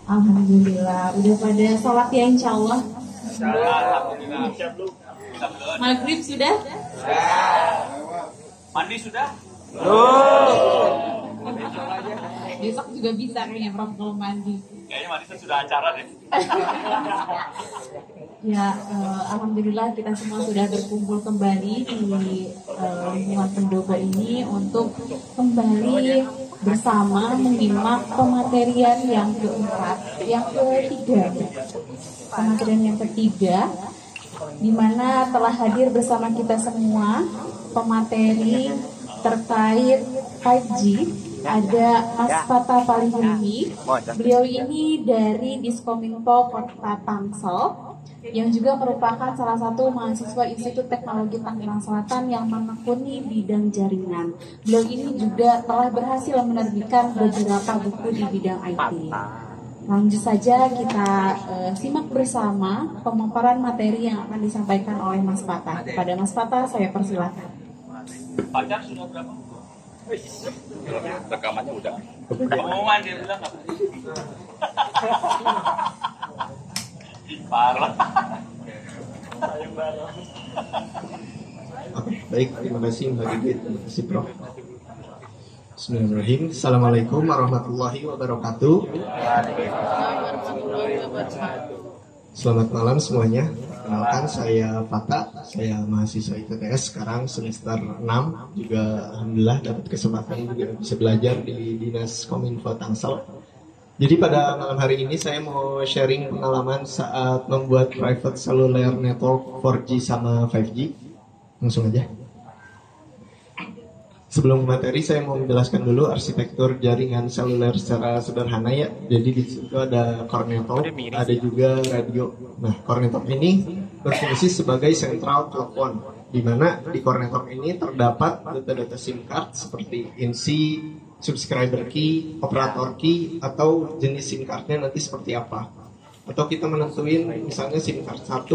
Alhamdulillah, udah pada sholat ya insya Allah. Alhamdulillah. Maghrib sudah? Mandi sudah? Besok juga bisa kayaknya Prof kalau mandi. Kayaknya mandi sudah acara deh. Ya, alhamdulillah kita semua sudah berkumpul kembali di lingkungan pendopo ini untuk kembali bersama menyimak pematerian yang ketiga, di mana telah hadir bersama kita semua pemateri terkait 5G. Ada Mas Fatah Palihirmi, beliau ini dari Diskominfo Kota Tangsel, yang juga merupakan salah satu mahasiswa Institut Teknologi Tangerang Selatan yang menekuni bidang jaringan. Beliau ini juga telah berhasil menerbitkan beberapa buku di bidang IT. Lanjut saja kita simak bersama pemaparan materi yang akan disampaikan oleh Mas Fatah. Kepada Mas Fatah saya persilakan. Pacar sudah berapa? Rekamannya udah. Pengumuman dia bilang nggak? Parah. Baik, terima kasih Mbak Gigit, terima kasih Prof. Bismillahirrahmanirrahim. Assalamualaikum warahmatullahi wabarakatuh. Selamat malam semuanya. Kenalkan saya Fatah, saya mahasiswa ITTS sekarang semester 6. Juga alhamdulillah dapat kesempatan juga bisa belajar di Dinas Kominfo Tangsel. Jadi pada malam hari ini saya mau sharing pengalaman saat membuat private cellular network 4G sama 5G. Langsung aja. Sebelum materi saya mau menjelaskan dulu arsitektur jaringan seluler secara sederhana ya. Jadi di situ ada core network, ada juga radio. Nah, core network ini berfungsi sebagai sentral telepon, di mana di core network ini terdapat data-data SIM card seperti INSI, subscriber key, operator key, atau jenis SIM cardnya nanti seperti apa. Atau kita menentuin misalnya SIM card 1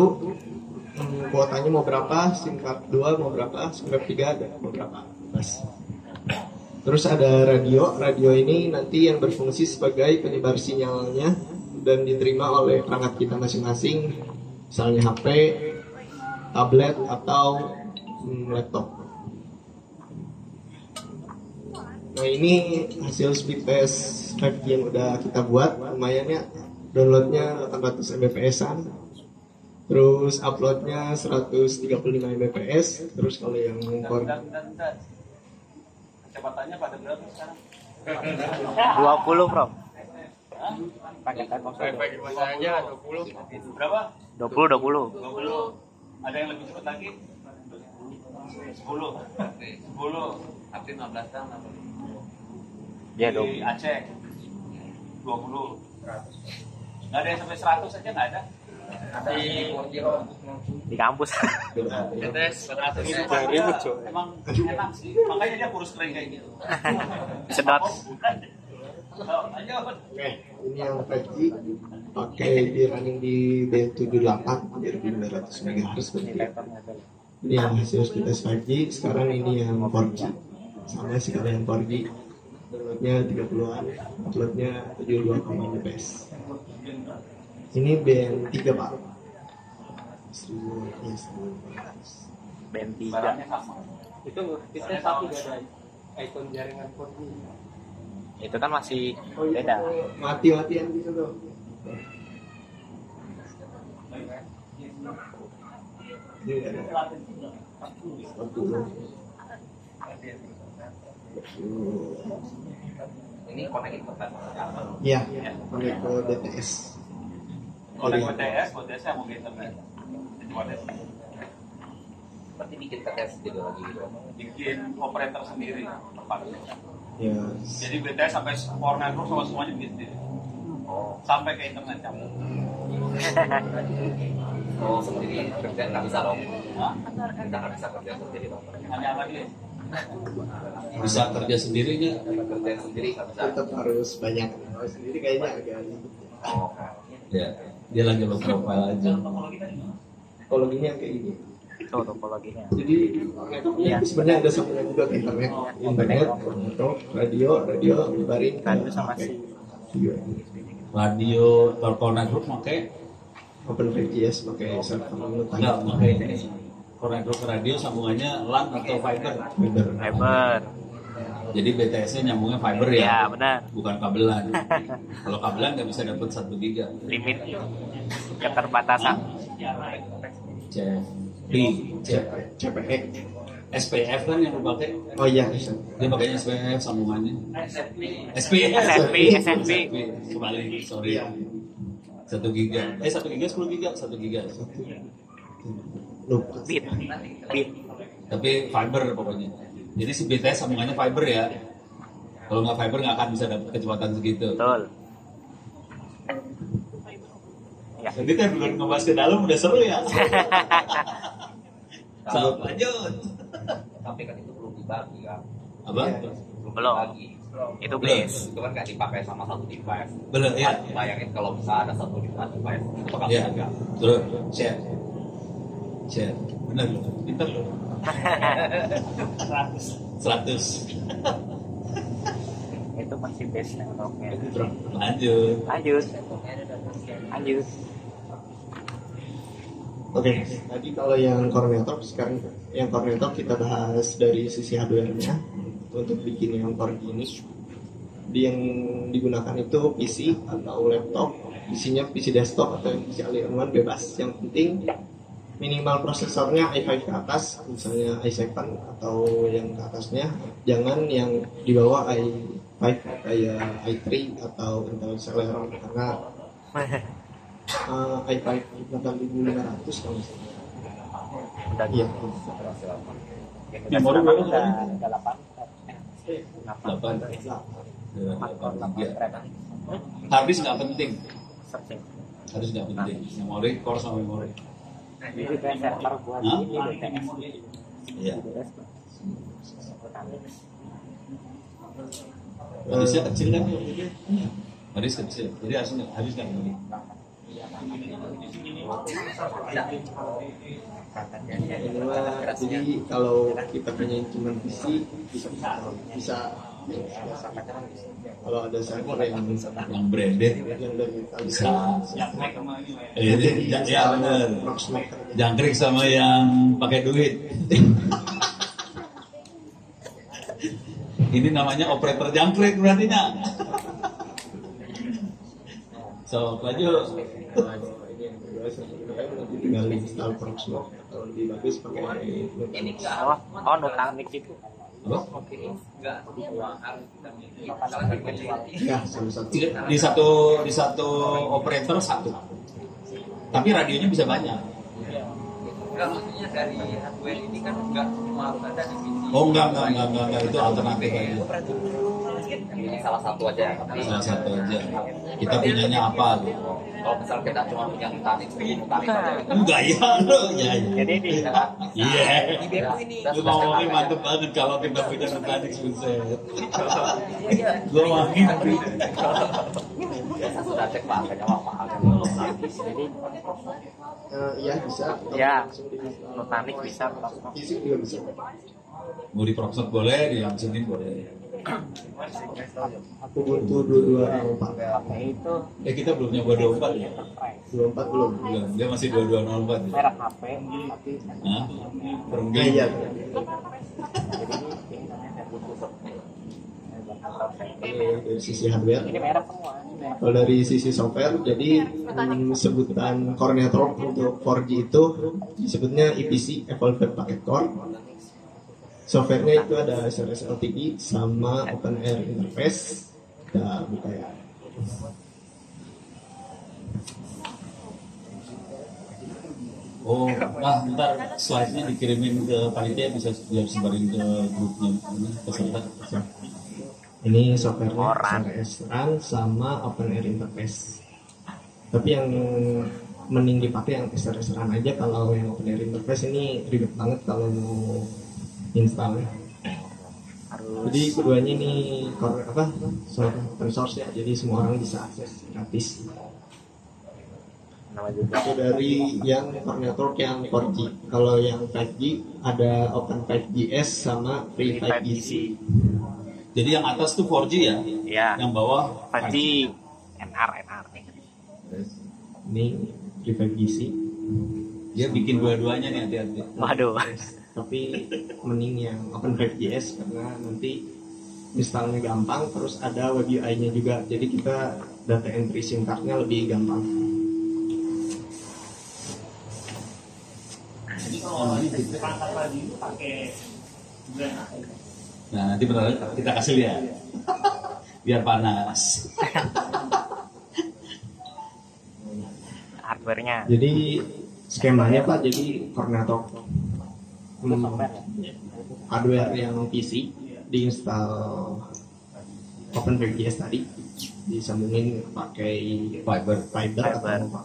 kuotanya mau berapa, SIM card 2 mau berapa, SIM card 3 ada mau berapa. Mas. Terus ada radio ini nanti yang berfungsi sebagai penyebar sinyalnya dan diterima oleh perangkat kita masing-masing, misalnya HP, tablet, atau laptop. Nah ini hasil speed test 5G yang udah kita buat, lumayan ya, downloadnya 800 Mbps-an, terus uploadnya 135 Mbps, terus kalau yang kecepatannya pada berapa sekarang? 20 Prof. Pakai Wifi aja 20. Berapa? 20. Ada yang lebih cepat lagi? 10. Arti 15 tahun apa? Ya, di Aceh 20. Nggak ada yang sampai 100 aja, nggak ada. Di kampus. Emang enak sih, makanya dia kurus kering kayak gitu. Sedot. Oke, ini yang 5G pakai di running di B78 1900 MHz berarti. Ini yang hasil speed test 5G. Sekarang ini yang 4G, sama sih kalau yang 4G downloadnya 30-an, uploadnya 72 Mbps. Ini band 3 Pak. 1400. Band 3. Itu kita satu ada ikon jaringan 4G. Itu kan masih beda. Mati-matian gitu tuh. Ini ada 40. Ini connect ke Iya, connect ke BTS. Connect BTS yang mau ke internet. Berarti bikin BTS juga lagi gitu. Bikin operator sendiri tempatnya. Ya. Jadi BTS sampai core network sama semuanya bikin sendiri. Sampai ke internet kan. Oh, sendiri kerja nggak bisa dong. Kita nggak bisa kerja sendiri dong. Hanya apa dia? Bisa kerja sendirinya. Kerja sendiri nggak bisa. Tetap harus banyak. Kalau sendiri kayaknya agak. Oh. Ya, dia lagi low profile aja. Topologinya kayak gini. Itu topologinya. Jadi networknya sebenarnya ada sambungan juga ke internet, untuk radio nyebarin Radio sama si Radio Core Network pakai Open 5G pakai server enggak pakai Core Network radio sambungannya LAN atau fiber. Fiber. Jadi BTS-nya nyambungnya fiber ya. Ya, benar. Bukan kabelan. Kalau kabelan nggak bisa dapat 1 giga. Limit keterbatasan. CFP, CPE. SPF kan yang dipakai. Oh iya, bisa. Dia pakainya SPF sambungannya. SPF. SMP. Kembali, sorry. 1 giga. 1 giga 10 giga, 1 giga. Lupa. Bit. Tapi fiber pokoknya. Jadi si BTS sambungannya fiber ya. Kalau nggak fiber nggak akan bisa dapat kecepatan segitu. Betul. Ya. Jadi kan belum ngebahas ke dalam udah seru ya. So, lanjut. Tapi kan itu belum dibagi kan. Apa? Belum. Dibagi. Itu Belum. please. Itu kan nggak dipakai sama satu device. Belum ya. Bayangin kalau bisa ada satu device itu bakal Ya. jaga. Terus share. Benar loh. Pintar loh. 100. Itu masih base networknya. Lanjut. Lanjut. Oke, tadi kalau yang core network, sekarang yang core network kita bahas dari sisi hardware-nya. Untuk bikin yang core ini, yang digunakan itu PC atau laptop, isinya PC desktop atau PC all-in-one bebas. Yang penting minimal prosesornya i5 ke atas, misalnya i7 atau yang ke atasnya, jangan yang di bawah i5 kayak i3 atau Intel Celeron karena i5 8500 kalau misalnya. Iya. Memori berapa Udah tadi? 8. 8 Harddisk nggak penting. Searching. Harus nggak penting. Memori, core sama memori. Jadi kayak server buat Hah? ini BTS. Iya. Nutanix. Harddisknya kecil kan? Harddisk kecil. Jadi harus nggak penting. Jadi kalau kita punya cuma PC bisa kalau ada server Yang branded. yang dari Bisa. Jadi Ya benar. Jangkrik sama yang pakai duit. Ini namanya operator jangkrik berarti nya. So, lanjut. tinggal install Proxmox atau lebih bagus pakai Nutanix. Nutanix itu. Apa? Ya, salah satu. Di satu operator satu. Tapi radionya bisa banyak. Enggak, maksudnya dari hardware ini kan enggak cuma harus ada di PC. Oh enggak itu alternatif aja. Ini salah satu aja, tapi Salah satu aja. Kita punyanya apa? Gitu. kalau misal kita cuma punya Nutanix aja. Enggak ya, ya. Jadi di Iya. Di BEMU ini. Lu ngomongnya mantep banget kalau kita punya Nutanix buset. Gua makin. Saya sudah cek harganya mahal. jadi Iya bisa. ya Langsung di-install. Nutanix bisa Proxmox. Fisik juga bisa. Mau di Proxmox boleh, di langsungin boleh. Ubuntu 2204. HP itu Kita belum nyoba 24 ya? enterprise. 24 belum. Belum, dia masih 2204 ya? Merek HP tapi Hah? Perung Nah, iya. jadi ini namanya Bluetooth. Dari sisi hardware. Ini merek semua. Ini merek. Kalau dari sisi software, jadi sebutan core network untuk 4G itu disebutnya EPC, Evolved Packet Core. Softwarenya itu ada SRS LTE sama Open Air Interface. Kita buka ya. Oh, nah ntar slide-nya dikirimin ke panitia bisa sebarin ke grupnya ini peserta. Ini softwarenya SRS Run sama Open Air Interface. Tapi yang mending dipakai yang SRS Run aja. Kalau yang Open Air Interface ini ribet banget kalau mau install. Jadi keduanya ini open source ya, jadi semua orang bisa akses gratis. Nama juga. Itu dari yang core network yang 4G. Kalau yang 5G ada Open 5GS sama Free 5GC. Jadi yang atas tuh 4G ya, Iya. yang bawah 5G. NR. Terus ini G5GC. Dia bikin dua-duanya nih hati-hati. Waduh. Tapi mending yang Open5GS karena nanti installnya gampang, terus ada web UI-nya juga. Jadi kita data entry SIM card-nya lebih gampang. Nah nanti benar kita kasih lihat, biar panas. Hardware-nya. Jadi skemanya Pak, jadi Cornetok hardware yang PC diinstal Open5GS tadi, disambungin pakai fiber atau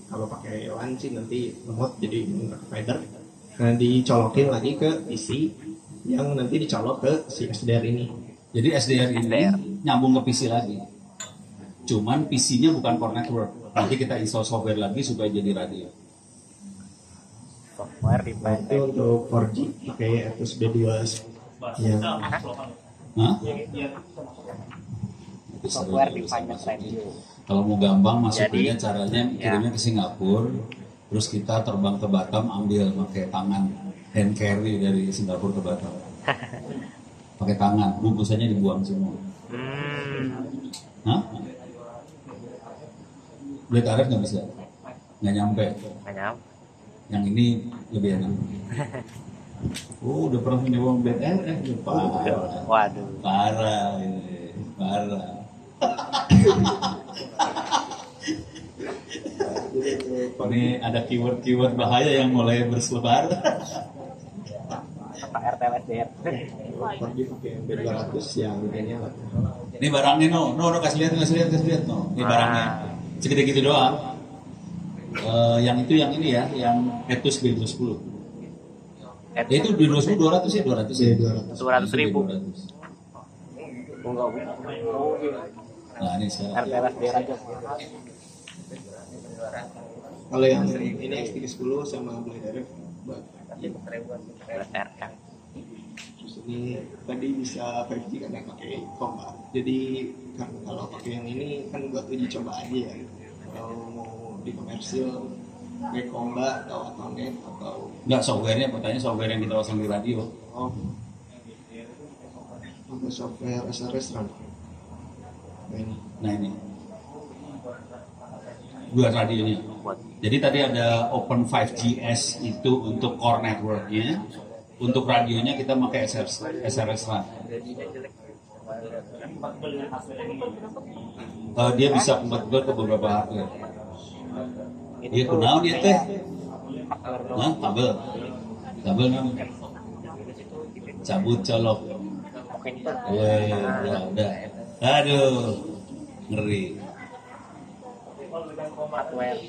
kalau pakai LAN sih nanti lemot jadi pakai fiber. Nah dicolokin lagi ke PC yang nanti dicolok ke si SDR ini. Jadi SDR ini nyambung ke PC lagi. Cuman PC-nya bukan core network. Nanti kita install software lagi supaya jadi radio. Software di Itu untuk 4G pakai USB2 yang Hah? software di radio. Kalau mau gampang masukinnya caranya kirimnya ke Singapura, terus kita terbang ke Batam ambil pakai tangan, hand carry dari Singapura ke Batam. Pakai tangan, bungkusannya dibuang semua. Hah? Blade RF nggak bisa, nggak nyampe. Yang ini lebih enak. Udah pernah nyoba Blade RF, Waduh. parah ini, parah. Ini ada keyword-keyword bahaya yang mulai berselebar. Apa RTLSDR? 4G pakai B200 yang kayaknya Ini barangnya no kasih lihat no. Ini barangnya. Segede gitu doang. Yang itu yang ini ya, yang Etus B210. Itu B210 200 ya, 200 ya. 200.000. 200. Nah, ini sekarang. RTLSDR aja. kalau yang ini X310 sama Blade RF RTLSDR. terus ini tadi bisa 5G karena pakai comba. Jadi kan kalau pakai yang ini kan buat uji coba aja ya. Kalau mau di komersil pakai comba atau Atonet atau Enggak, softwarenya, pertanyaan software yang kita pasang di radio. oh pakai software SRS RAM. Nah, ini Nah ini buat radionya. Jadi tadi ada Open5GS itu untuk core networknya, untuk radionya kita pakai SRS RAM. Dia bisa compatible ke beberapa hardware. Dia kunaon dia teh? Nah, kabel kan cabut colok. Ya udah. Aduh, ngeri. Hardware.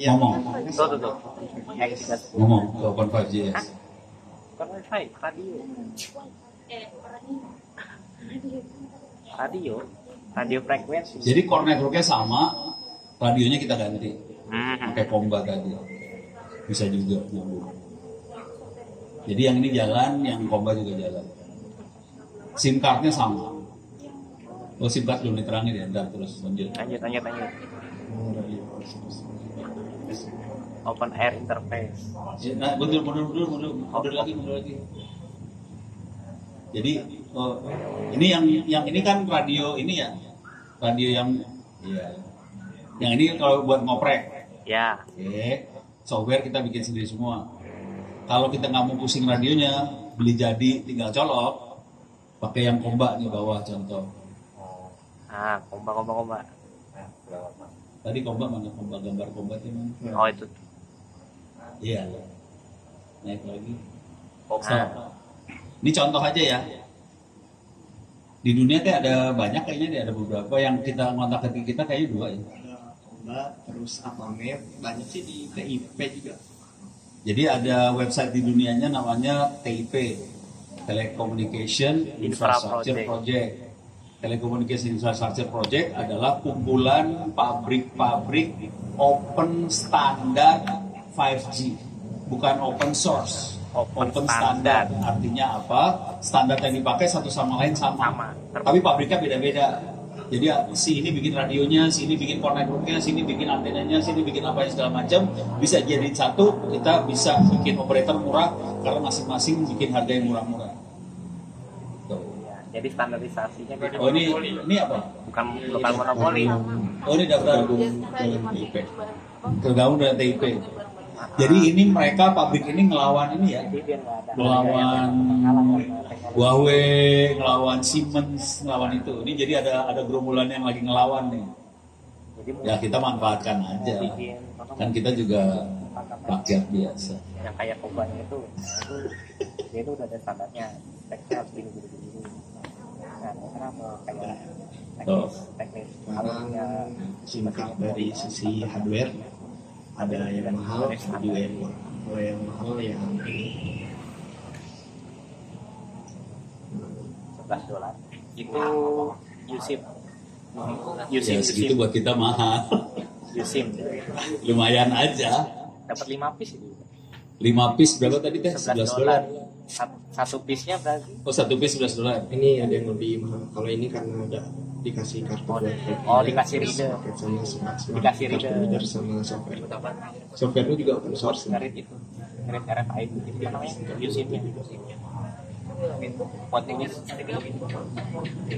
Ngomong, Tuh. ngomong ke Open5GS. Bukan wifi, radio frekuensi. Jadi core networknya sama, radionya kita ganti. Pakai comba tadi. Bisa juga nyambung. Jadi yang ini jalan, yang comba juga jalan. SIM cardnya sama. Oh, SIM card belum diterangin ya, ntar terus lanjut. Lanjut. Open air interface. Nah, mundur lagi. Jadi ini yang ini kan radio ini ya, radio yang ini kalau buat ngoprek. Ya. Oke, software kita bikin sendiri semua. Kalau kita nggak mau pusing radionya, beli jadi tinggal colok, pakai yang comba nih bawah contoh. Komba. Tadi comba mana comba, gambar comba itu mana? Oh itu. Iya. Naik lagi. Ini contoh aja ya. Di dunia teh ada banyak kayaknya, ada beberapa yang kita ngontak ke kita kayaknya 2 ya. ada comba, terus Atonet, banyak sih di TIP juga. Jadi ada website di dunianya namanya TIP, Telecommunication Infrastructure Project. Telecommunication Infrastructure Project adalah kumpulan pabrik-pabrik open standar 5G, bukan open source. Open standar. Artinya apa? Standar yang dipakai satu sama lain sama. Sama. Tapi pabriknya beda-beda. Jadi si ini bikin radionya, si ini bikin core networknya, si ini bikin antenanya, si ini bikin apa segala macam. Bisa jadi satu, kita bisa bikin operator murah karena masing-masing bikin harga yang murah-murah. Tuh. Ya, jadi standarisasinya gitu. Oh ini apa? bukan monopoli. Oh ini daftar TIP. Tergabung dengan TIP. Jadi ini mereka pabrik ini ngelawan ini ya, ngelawan Huawei, ngelawan Siemens, ngelawan itu. Ini jadi ada gerombolan yang lagi ngelawan nih. Ya kita manfaatkan aja. Kan kita juga rakyat biasa. Yang kayak Kobanya itu dia itu udah ada standarnya. Teksnya harus gini. Nah, kenapa kayak teknis Karena singkat dari sisi hardware ada yang mahal, ada juga yang murah. Kalau yang mahal yang ini $11 itu USIM. Ya segitu buat kita mahal. USIM Lumayan aja. dapat 5 piece itu. 5 piece berapa tadi teh? $11. Satu piece-nya berarti. Oh, satu piece $11. ini ada yang lebih mahal. Kalau ini karena ada dikasih kartu buat dikasih reader. sama smart Dikasih kartu reader. sama software. Software-nya juga open source. Ngerit itu. Ngerit RFID itu apa namanya? USIM-nya. Buat ini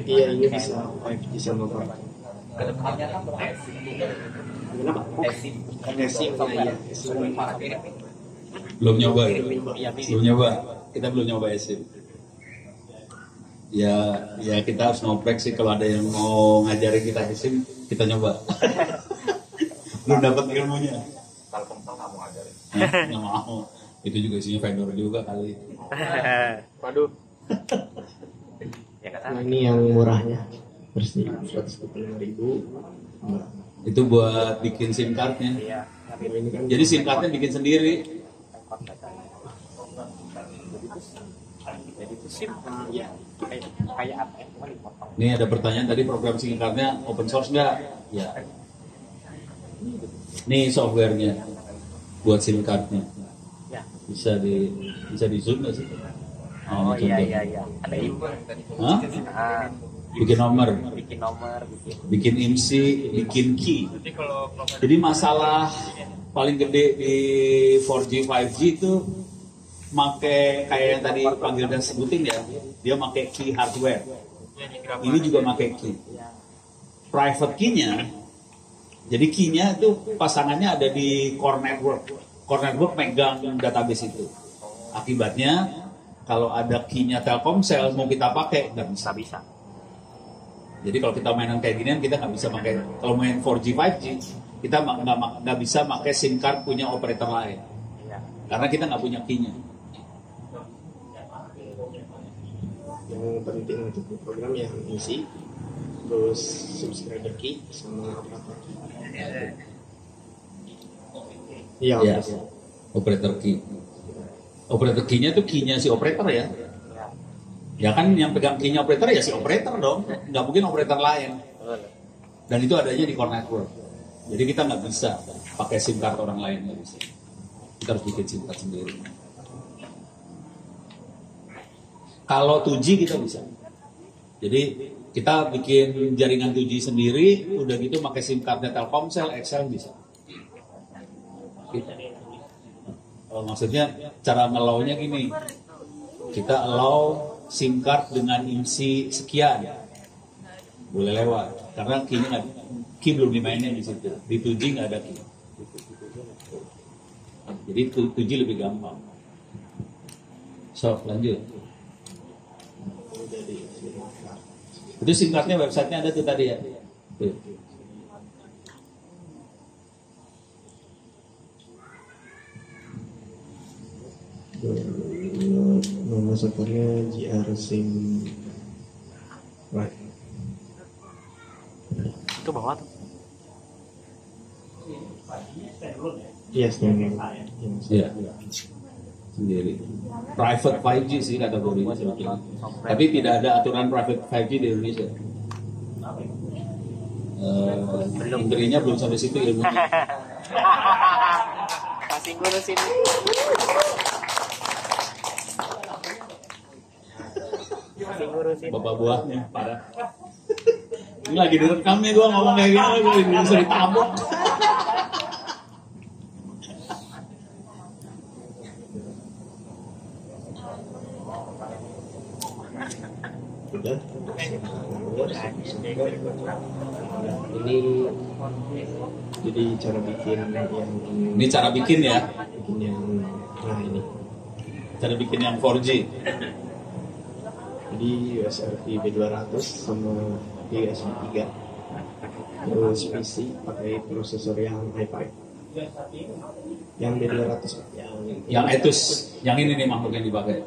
Iya, ini bisa 5G sama Wi-Fi. Kedepannya kan Kenapa? SIM Iya, Belum nyoba ya? Iya, Belum nyoba. Kita belum nyoba SIM. Ya kita harus ngoprek sih kalau ada yang mau ngajarin kita SIM, kita nyoba. Belum dapat ilmunya. Telkomsel kamu ajarin. Nggak mau. Itu juga isinya vendor juga kali. Waduh. Ya kan. Nah, ini yang murahnya bersih 125.000. Nah, Itu buat bikin SIM cardnya. Iya. ini kan Jadi SIM cardnya bikin sendiri. Jadi itu SIM kayak apa ya? Cuma dipotong. Ini ada pertanyaan tadi, program SIM cardnya open source nggak? Ya. Ini softwarenya buat SIM cardnya. Ya. Bisa di zoom nggak sih? Oh ini contoh. iya. Ada info. Hah? Ah, Bikin nomor, bikin nomor, bikin IMSI, bikin key. Jadi masalah paling gede di 4G 5G itu make kayak yang tadi panggil dan sebutin ya, dia make key hardware. Ini juga make key. Private key-nya, jadi key-nya itu pasangannya ada di core network. Core network megang database itu. Akibatnya kalau ada key-nya Telkomsel mau kita pakai nggak bisa. Jadi kalau kita mainan kayak ginian kita nggak bisa pakai. Kalau main 4G 5G kita nggak bisa pakai SIM card punya operator lain. Karena kita nggak punya key-nya. yang penting untuk program yang isi, terus subscriber key sama operator key. Iya. Ya, operator key. Operator key-nya itu key-nya si operator ya. Ya kan yang pegang key-nya operator ya si operator dong. Nggak mungkin operator lain. Dan itu adanya di core network. Jadi kita nggak bisa pakai SIM card orang lain, nggak bisa. Kita harus bikin SIM card sendiri. Kalau 2G kita bisa. Jadi kita bikin jaringan 2G sendiri, udah gitu pakai SIM cardnya Telkomsel, XL bisa. Gitu. Maksudnya cara nge-allow-nya gini, kita allow SIM card dengan IMSI sekian, boleh lewat. Karena key belum dimainin di situ. Di 2G nggak ada key. Jadi 2G lebih gampang. So lanjut. Itu SIM cardnya websitenya ada tuh tadi ya. Tuh. Nama servernya JR SIM right. Itu bawah tuh. Iya, standing. Iya. Sendiri. Private 5G sih kategorinya sebetulnya. Tapi tidak ada aturan private 5G di Indonesia. Interinya belum sampai situ ilmunya. Masih ngurus ini. masih ngurusin. Bapak buahnya parah. Ini lagi direkam nih gue ngomong kayak gini, gue bisa ditabok. Udah. Ini jadi cara bikin yang Ini cara bikin ya, bikin yang nah ini. cara bikin yang 4G. Jadi USRT B200 sama USB 3. Terus PC pakai prosesor yang i5. Yang B200 Yang Asus, yang ini nih makhluk yang dipakai.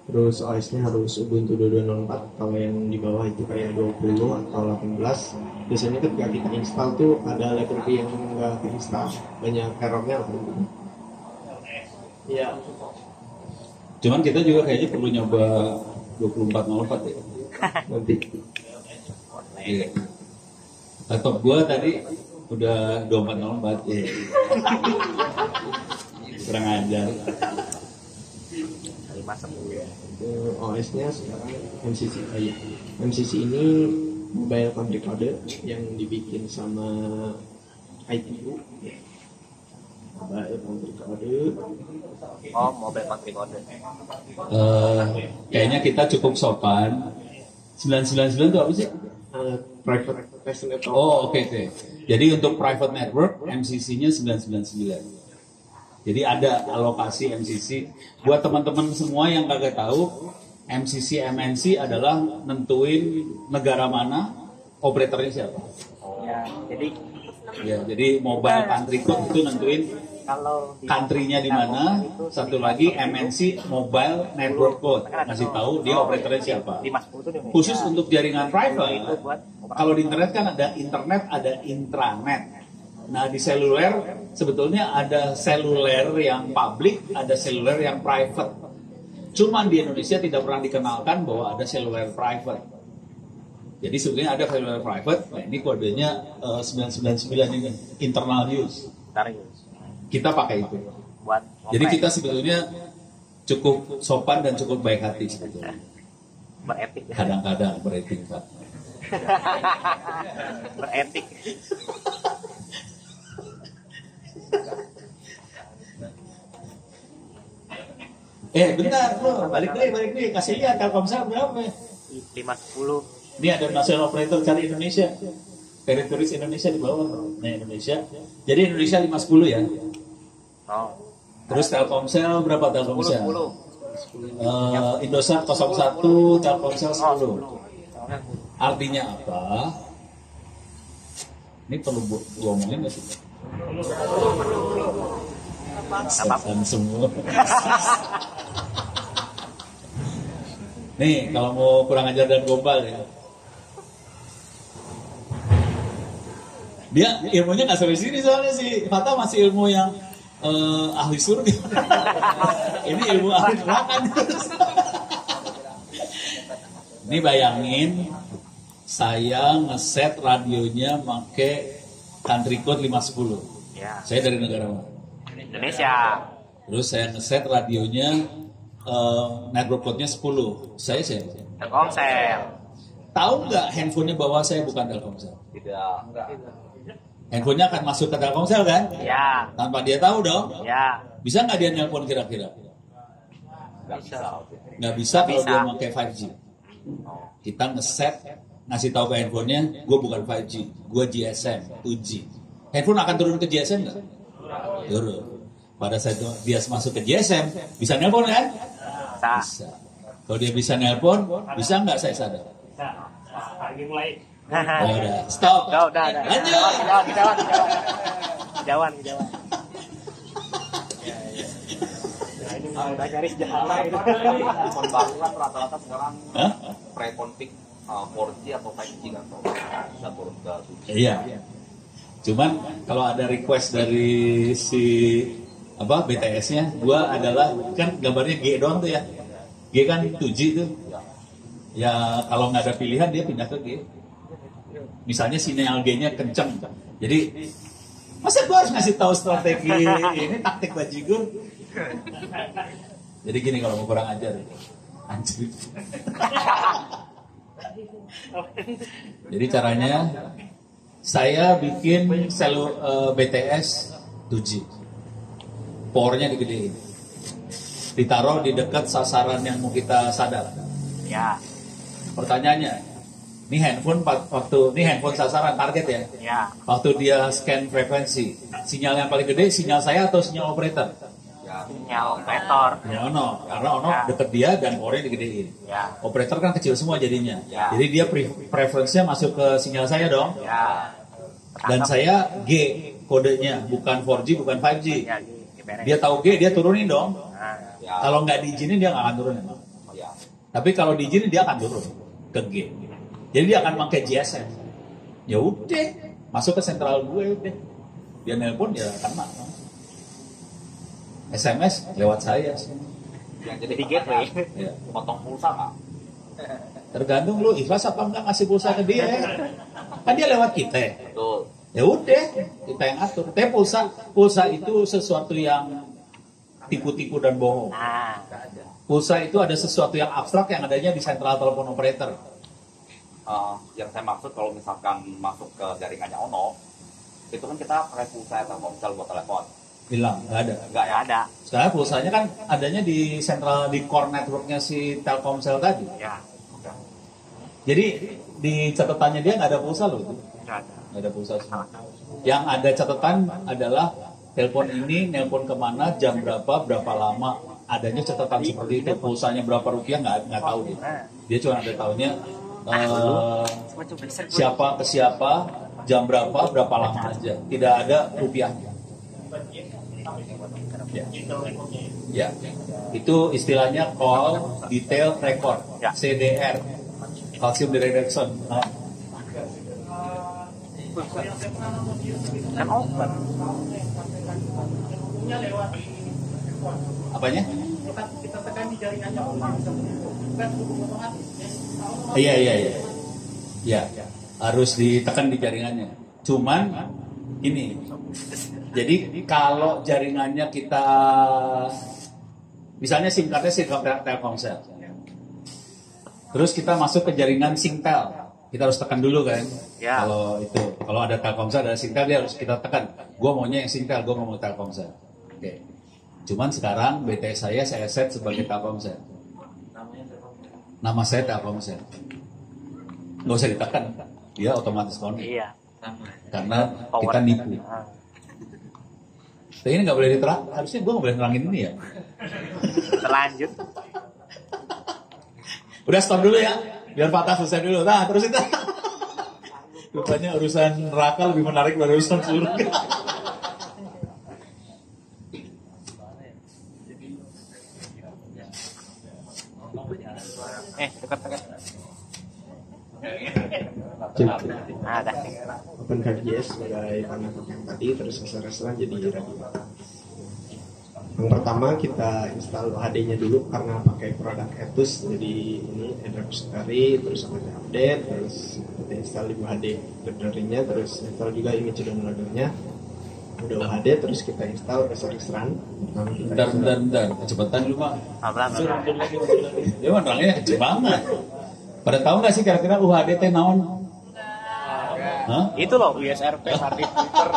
Terus OS-nya harus Ubuntu 22.04. Kalau yang di bawah itu kayak 20 atau 18. Biasanya ketika kita install tuh ada library yang nggak install, banyak errornya lah. Iya. Cuman kita juga kayaknya perlu nyoba 2404 ya. Nanti. Iya. Laptop gua tadi udah 2404 ya. Kurang ajar. 510. OS-nya sekarang MCC. MCC ini Mobile Country Code yang dibikin sama ITU. Mobile Country Code. Oh, mobile country code. Kayaknya kita cukup sopan. 999 itu apa sih? Private Network. Oh, oke. Jadi untuk private network MCC-nya 999. Jadi ada alokasi MCC. Buat teman-teman semua yang kagak tahu, MCC MNC adalah nentuin negara mana, operatornya siapa. Ya, jadi mobile country code itu nentuin kalau di country-nya di mana. Satu lagi MNC mobile network code, ngasih tahu dia operatornya siapa. 510 itu di Indonesia. Khusus untuk jaringan Itu private. buat Kalau di internet kan ada internet, ada intranet. Nah di seluler sebetulnya ada seluler yang public, ada seluler yang private. Cuman di Indonesia tidak pernah dikenalkan bahwa ada seluler private. Jadi sebetulnya ada seluler private. Nah ini kodenya 999 ini internal use. Darius. Kita pakai itu. Buat Jadi kita sebetulnya cukup sopan dan cukup baik hati sebetulnya. beretik. Kadang-kadang beretik Pak. Beretik. Bentar, bro. Balik deh. Kasih lihat Telkomsel berapa? 510. Ini ada national operator cari Indonesia. Teritoris Indonesia di bawah. Nah, Indonesia. Jadi Indonesia 510 ya. Oh. Terus Telkomsel berapa Telkomsel? 10. Indosat 01, Telkomsel 10. Oh, 10. Artinya apa? Ini perlu gua omongin nggak sih? Setan semua. Nih, kalau mau kurang ajar dan gombal ya. Dia ilmunya nggak sampai sini soalnya sih. Fata masih ilmu yang ahli surga. Ini ilmu ahli neraka. Ini bayangin, saya ngeset radionya pakai country code 510. Ya. Saya dari negara mana? Indonesia. Terus saya ngeset radionya network code-nya 10. Saya siapa? Telkomsel. Tahu nggak handphonenya bahwa saya bukan Telkomsel? Tidak. Handphonenya akan masuk ke Telkomsel kan? Ya. Tanpa dia tahu dong. Ya. Bisa nggak dia nelpon kira-kira? Nggak bisa. Nggak bisa kalau Bisa. dia pakai 5G. Kita ngeset, ngasih tahu ke handphonenya, gue bukan 5G, gue GSM, 2G. Handphone akan turun ke GSM nggak? Turun. Pada saat dia masuk ke GSM, bisa nelpon kan? Bisa. Bisa. Kalau dia bisa nelpon, bisa nggak saya sadar? Lagi mulai. Oh, udah, stop. Udah. Lanjut. Kejauhan. Udah garis jalan itu. Telepon baru kan rata-rata sekarang Hah? pre-config 4G atau 5G kan bisa turun ke 2G. Iya. Cuman kalau ada request dari si BTS-nya, gua adalah kan gambarnya G doang tuh ya. G kan 2G tuh. Ya kalau nggak ada pilihan dia pindah ke G. Misalnya sinyal G-nya kenceng. Jadi masa gua harus ngasih tahu strategi ini taktik bajigur? Jadi gini kalau mau kurang ajar. Anjir. Jadi caranya saya bikin BTS 2G. Powernya digedein. Ditaruh di dekat sasaran yang mau kita sadar. Ya. Pertanyaannya, ini handphone sasaran target ya. Ya. Waktu dia scan frekuensi, sinyal yang paling gede sinyal saya atau sinyal operator? Sinyal operator. Ya Ono, karena Ono deket dia dan powernya digedein. Ya. Operator kan kecil semua jadinya. Ya. Jadi dia preferensinya masuk ke sinyal saya dong. Ya. Dan saya G kodenya, bukan 4G, bukan 5G. Ya, Dia tahu G, dia turunin dong. Nah, Kalau nggak diizinin dia nggak akan turunin. Tapi kalau diizinin dia akan turun ke G. Jadi dia akan pakai GSM. Ya udah, masuk ke sentral gue udah. Dia nelpon ya kena. SMS lewat saya sih. Yang jadi gateway. Ya. potong pulsa nggak? Tergantung lu ikhlas apa enggak ngasih pulsa ke dia. Kan dia lewat kita. Betul. Ya udah, kita yang atur. Tapi pulsa itu sesuatu yang tipu-tipu dan bohong. Nah, Pulsa itu ada sesuatu yang abstrak yang adanya di sentral telepon operator. Yang saya maksud kalau misalkan masuk ke jaringannya Ono, itu kan kita pakai pulsa Telkomsel buat telepon. Bilang, nggak ada. Enggak ya? nggak ada. Sekarang pulsanya kan adanya di sentral, di core networknya si Telkomsel tadi. Ya. Jadi di catatannya dia nggak ada pulsa loh. Nggak ada. Nggak ada pulsa semua. Yang ada catatan adalah telepon ini, nelpon kemana, jam berapa lama. Adanya catatan seperti itu. Pulsanya berapa rupiah nggak tahu dia. Dia cuma ada tahunya siapa ke siapa, jam berapa lama aja. Tidak ada rupiahnya. Ya. Itu istilahnya call detail record, Ya. CDR, calcium reduction. Nah, Kan open. apanya? Kita tekan di jaringannya bukan hubung otomatis. Iya. Ya, harus ditekan di jaringannya. Cuman ini. Jadi kalau jaringannya kita misalnya SIM cardnya Telkomsel. Terus kita masuk ke jaringan Singtel. Kita harus tekan dulu kan. Ya. Kalau ada Telkomsel ada Singtel dia harus kita tekan. Gua maunya yang Singtel, gua nggak mau Telkomsel. Oke. Cuman sekarang BTS saya set sebagai Telkomsel. Nama saya Telkomsel. Nggak usah ditekan, dia otomatis connect. Iya. Karena kita nipu. Tapi ini nggak boleh diterang, harusnya gue nggak boleh nerangin ini ya. Terlanjut. Udah stop dulu ya, biar patah selesai dulu. Nah terus itu. Rupanya urusan neraka lebih menarik dari urusan surga. Dekat. Ada. Open KGS sebagai penetap yang tadi, terus restoran jadi radio. Yang pertama kita install UHD-nya dulu karena pakai produk Etus, jadi ini Android sekali, terus ada update, terus kita install di UHD loader-nya, terus install juga image downloader-nya. Udah UHD, terus kita install restoran. Bentar, kecepatan dulu Mak. Abang. Dia mah nerangnya kecil banget. Pada tahu nggak sih kira-kira UHD teh naon? Hah? Itu loh USRP hari Twitter.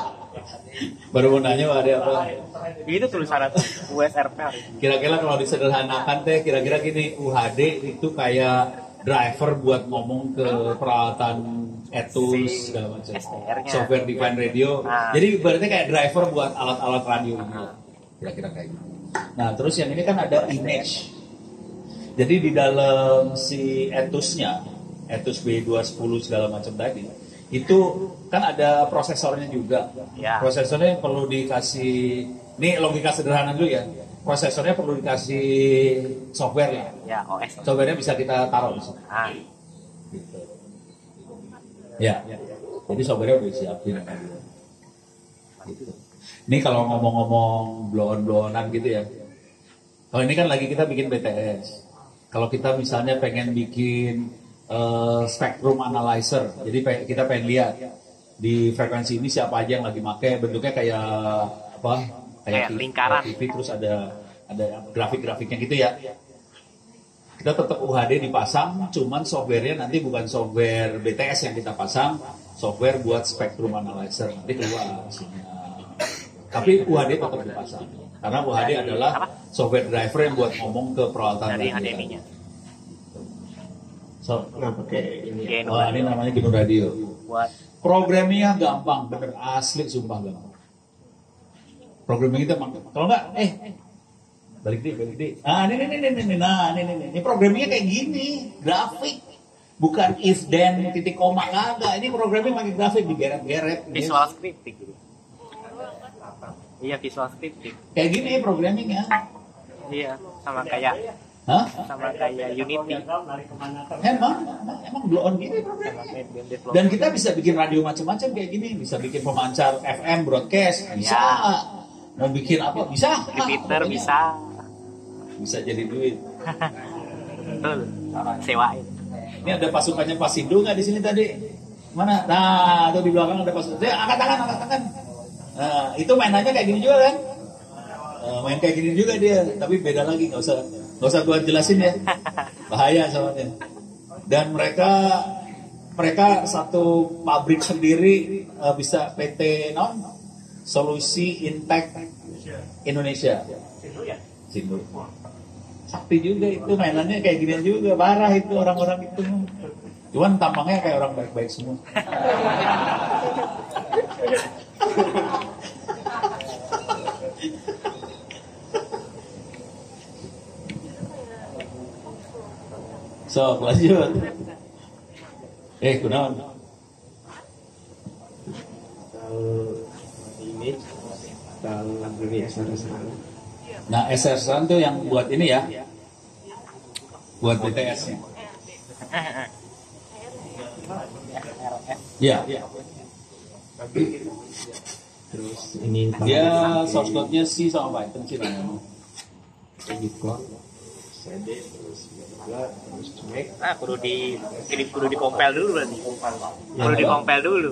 Baru mau nanya UHD apa? Itu tulisan USRP hari. Kira-kira kalau disederhanakan teh, kira-kira gini, UHD itu kayak driver buat ngomong ke peralatan Etus segala macam. SDR-nya. Software defined radio. Nah. Jadi berarti kayak driver buat alat-alat radio ini. Kira-kira kayak gitu. Nah, terus yang ini kan ada image. Jadi di dalam si Etusnya, Etus B210 segala macam tadi, itu kan ada prosesornya juga. Ya. Prosesornya perlu dikasih, ini logika sederhana dulu ya. Prosesornya perlu dikasih software ya. Ya, OS. Softwarenya bisa kita taruh di sini. Ah, Gitu. Ya, jadi softwarenya udah disiapin. Gitu. Ini kalau ngomong-ngomong blow-on-blowonan gitu ya. Kalau ini kan lagi kita bikin BTS. Kalau kita misalnya pengen bikin spectrum analyzer, jadi kita pengen lihat di frekuensi ini siapa aja yang lagi make, bentuknya kayak apa? Kayak lingkaran. TV, terus ada grafik-grafiknya gitu ya. kita tetap UHD dipasang, cuman softwarenya nanti bukan software BTS yang kita pasang, software buat spectrum analyzer, nanti keluar hasilnya. Tapi UHD tetap dipasang, karena UHD adalah software driver yang buat ngomong ke peralatan Dari radio. HDMI-nya. So, Nah, pakai ini ya. Gen oh, ini namanya Genu Radio. buat Programmingnya gampang, bener asli sumpah gampang. Programming itu emang, kalau enggak, balik deh. Ah, ini programmingnya kayak gini, grafik. Bukan if then titik koma kagak. Ini programming pakai grafik digeret-geret. visual scripting gitu. Iya, visual scripting. Kayak gini programmingnya. Iya, sama kayak Hah? Unity. Emang blow on gini programming. Dan kita bisa bikin radio macam-macam kayak gini, bisa bikin pemancar FM broadcast, bisa. Mau bikin apa? Bisa. Repeater bisa jadi duit. betul sewain. Ini ada pasukannya Pasindo nggak di sini tadi? Mana? Nah, tuh di belakang ada pasukan. Angkat tangan. Nah, itu mainannya kayak gini juga kan? Main kayak gini juga dia, tapi beda lagi, nggak usah gua jelasin ya, bahaya soalnya. Dan mereka satu pabrik sendiri, bisa PT Solusi Impact Indonesia. Sindo. Sakti juga itu mainannya kayak gini juga, parah itu orang-orang itu. Cuman tampangnya kayak orang baik-baik semua. So, lanjut. Kunaon? Ini kalau ini SR-SR. Nah, SR tuh yang buat ini ya. Buat BTS-nya. Iya. Terus ini Dia source code-nya C sama Python sih namanya. Bitcoin, CD, terus bla, terus Mac. kudu dikompil dulu berarti. Kudu dikompil dulu.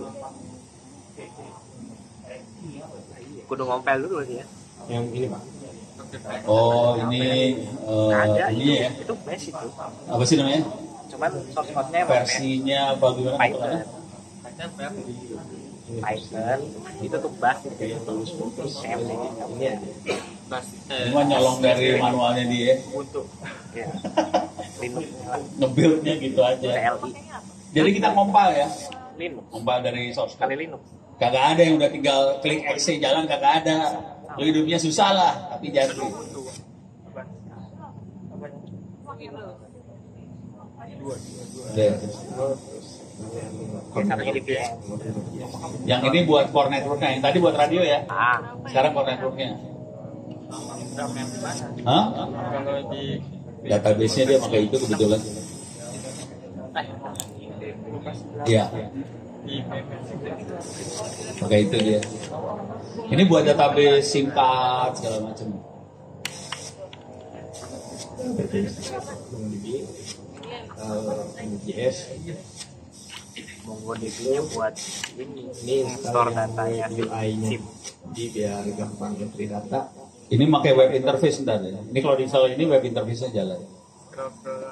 Kudu ngompel dulu berarti ya. Yang ini Pak. Oh, ini Ada ini ya. itu basic itu. Apa sih namanya? Cuman source code-nya Versinya apa gimana? Python. Python itu tuh bass itu. Ini Ini mah nyolong dari manualnya dia. Untuk ya. Linux Nge-build-nya gitu aja. CLI. Jadi kita kompil ya. Linux Kompil dari source kali code. Linux. Kagak ada yang udah tinggal klik exe jalan, kagak ada. Lu hidupnya susah lah, tapi jadi. Deh. Satunya di VN. Yang ini buat core networknya, yang tadi buat radio ya. Ah, Sekarang core networknya. Hah? Kalau di Database-nya dia pakai itu kebetulan. Iya. Pakai itu dia. Ini buat database singkat segala macam. MGS. MongoDB-nya buat ini Ini store datanya UI-nya. SIM. Jadi biar gampang entry data. Ini pakai web interface ntar ya. Ini kalau di install ini web interface-nya jalan.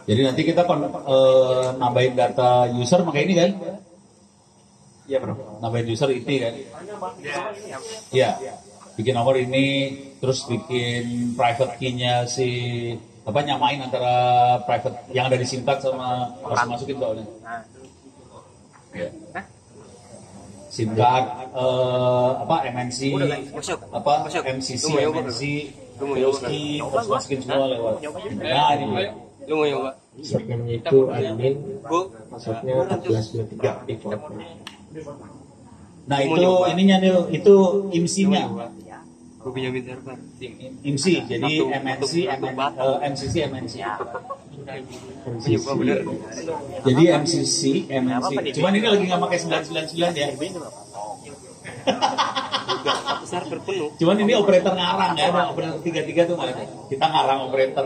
Jadi nanti kita nambahin data user pakai ini kan? Iya bro. Nambahin user IT kan? Iya. Bikin nomor ini, terus bikin private key-nya nyamain antara private yang ada di SIM card sama harus masukin soalnya. Ya. SIM card, MNC, MCC, terus key, harus masukin semua lewat. Nah ini dia. lu mau nyoba? Usernya itu admin, passwordnya 1423 defaultnya. Nah itu ininya nih, itu IMSI-nya. Gue pinjamin server. IMSI, jadi MNC, MCC, MNC. Jadi MCC, MNC. Cuman ini lagi nggak pakai 999 ya. Server penuh. Cuman ini operator ngarang ya, ada operator 33 tuh nggak ada. Kita ngarang operator.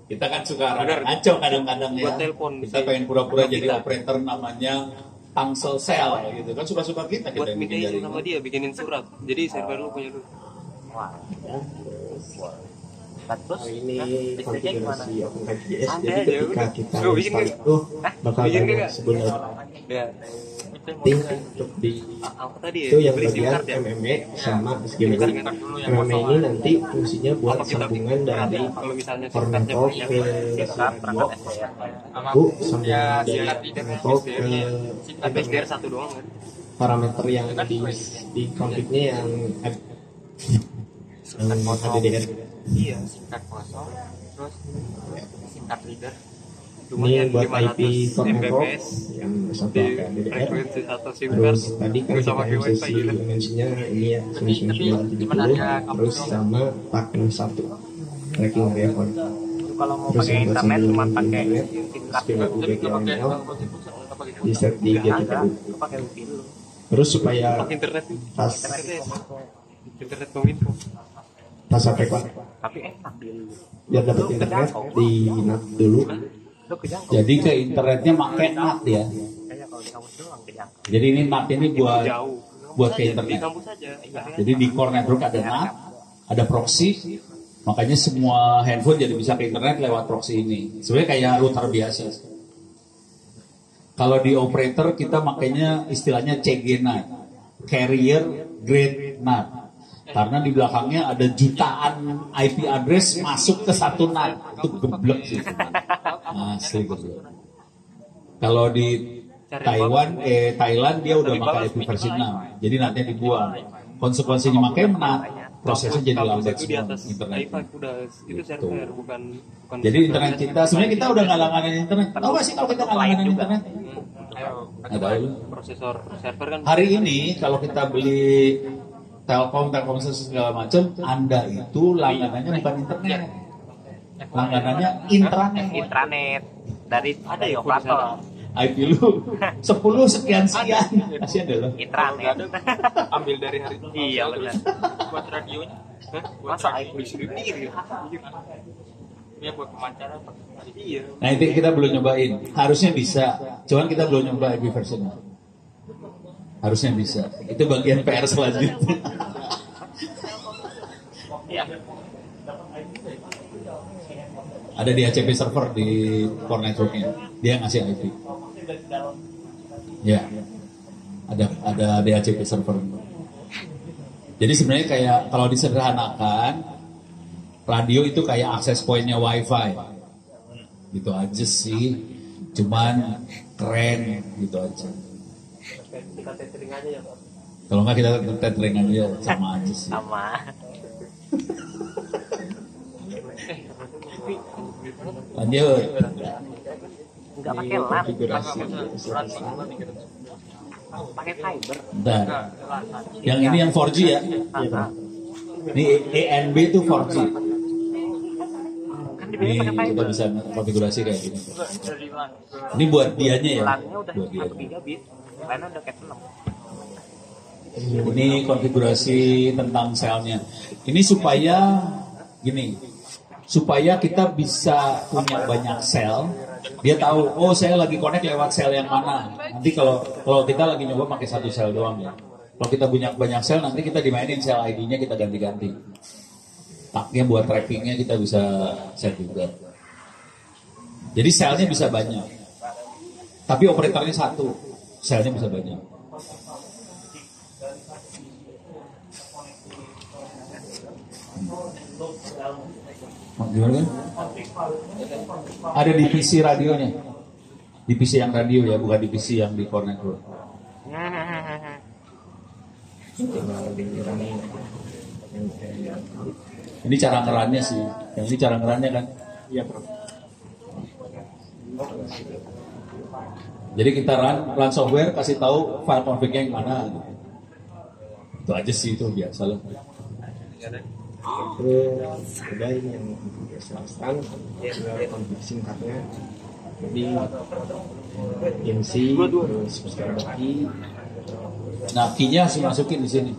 Kita kan suka ngaco kadang-kadang ya. Buat telepon. Kita pengen pura-pura jadi operator namanya Tangsel Cell gitu kan, suka-suka kita Buat yang bikin meeting sama dia bikinin surat. Jadi server lu punya dulu. Terus ini listriknya gimana? konfigurasi OpenVGS. Santai Jadi aja, ketika udah. kita Lu bikin install nggak? itu bakal Bikin banyak nggak? sebenarnya Ya. ting untuk di Apa tadi ya? itu yang Beli SIM bagian card ya? MME sama SGBU. SIM card dulu yang MME ini nanti fungsinya buat Apa kita sambungan dari kalau misalnya SIM Cornetto cardnya ke banyak, radio, sama Bu, sambungan ya dari SIM card leader Cornetto ke SIM card SDR satu doang kan? parameter yang di config-nya yang HDDR. Iya, SIM card kosong, terus SIM card leader. Cuma Ini yang buat 500 IP Cornetto Mbps yang satu di HDDR. frekuensi atau SIM card. Terus tadi kan Terus sama kita kayak sesi wifi gitu. dimensinya ini ya fungsi 970 terus sama token 1 tracking record. Itu kalau mau Terus pakai yang buat internet sambungan cuma pakai internet, SIM card SPBU BGML di set di ada, GTPU. itu pakai wifi dulu. Terus supaya Pakai internet nih. pas Internet kominfo. sampai kuat Tapi enak dulu. biar dapat internet di NAT dulu. Itu kejangkau. Jadi ke internetnya pakai NAT ya. Kayaknya kalau di kampus doang kejangkau. Jadi ini NAT ini buat Jauh. buat ke Di internet. kampus aja. Jadi di core network ada NAT, ada proxy. Makanya semua handphone jadi bisa ke internet lewat proxy ini. Sebenarnya kayak router biasa. Kalau di operator kita makanya istilahnya CG NAT, Carrier Grade NAT. Karena di belakangnya ada jutaan IP address masuk ke satu NAT. Itu geblek sih. Asli geblek. Kalau di Thailand dia udah pakai IP versi 6. Jadi nantinya dibuang. Konsekuensinya pakai NAT, prosesnya jadi lambat itu di semua atas internet. i5 udah itu server bukan Jadi internet kita sebenarnya kita udah nggak langganan internet. Tahu nggak sih kalau kita nggak langganan internet? Nggak tahu. prosesor server kan Hari ini kalau kita beli Telkom segala macam, Anda itu langganannya bukan internet, langganannya intranet. Intranet dari Ada ya, operator. IP lu 10 sekian sekian, kasihan deh lo. Intranet. ambil dari hari Iya benar. buat radionya. Hah? Masa IP sendiri ya buat pemancaran iya Nah itu kita belum nyobain, harusnya bisa, cuman kita belum nyoba IP versionnya. Harusnya bisa, itu bagian PR selanjutnya. Ada di HCP server di core networknya, dia ngasih IP. Ya, ada DHCP server. Jadi sebenarnya kayak kalau disederhanakan, radio itu kayak akses pointnya WiFi, gitu aja sih. Cuman keren, gitu aja. kita tethering aja ya Pak. Kalau nggak kita tethering aja sama aja sih. Sama. Lanjut. Enggak pakai LAN, Konfigurasi pakai fiber. Bentar. Yang ini yang 4G ya. Ini ENB itu 4G. Kan Ini dibilang pakai kita fiber. bisa konfigurasi kayak gini. Ini buat dianya ya. LAN-nya udah Buat dia. 1 gigabit. LAN-nya udah kayak 6. Ini konfigurasi tentang selnya. Ini supaya gini, supaya kita bisa punya banyak sel. Dia tahu, oh saya lagi connect lewat sel yang mana. Nanti kalau kita lagi nyoba pakai satu sel doang ya. Kalau kita punya banyak sel, nanti kita dimainin sel ID-nya kita ganti-ganti. Tagnya buat trackingnya kita bisa set juga. Jadi selnya bisa banyak. Tapi operatornya satu, selnya bisa banyak. Gimana kan? Ada divisi radionya. Divisi yang radio ya, bukan divisi yang di core network. Ini cara ngerannya sih. Yang ini cara ngerannya kan? Iya, Prof. Jadi kita run software, kasih tahu file config-nya yang mana. Gitu. Itu aja sih, itu biasa lah. Terus ada ini yang selesai konfig singkatnya di IMC terus subscriber key. Nah, key-nya harus masukin di sini.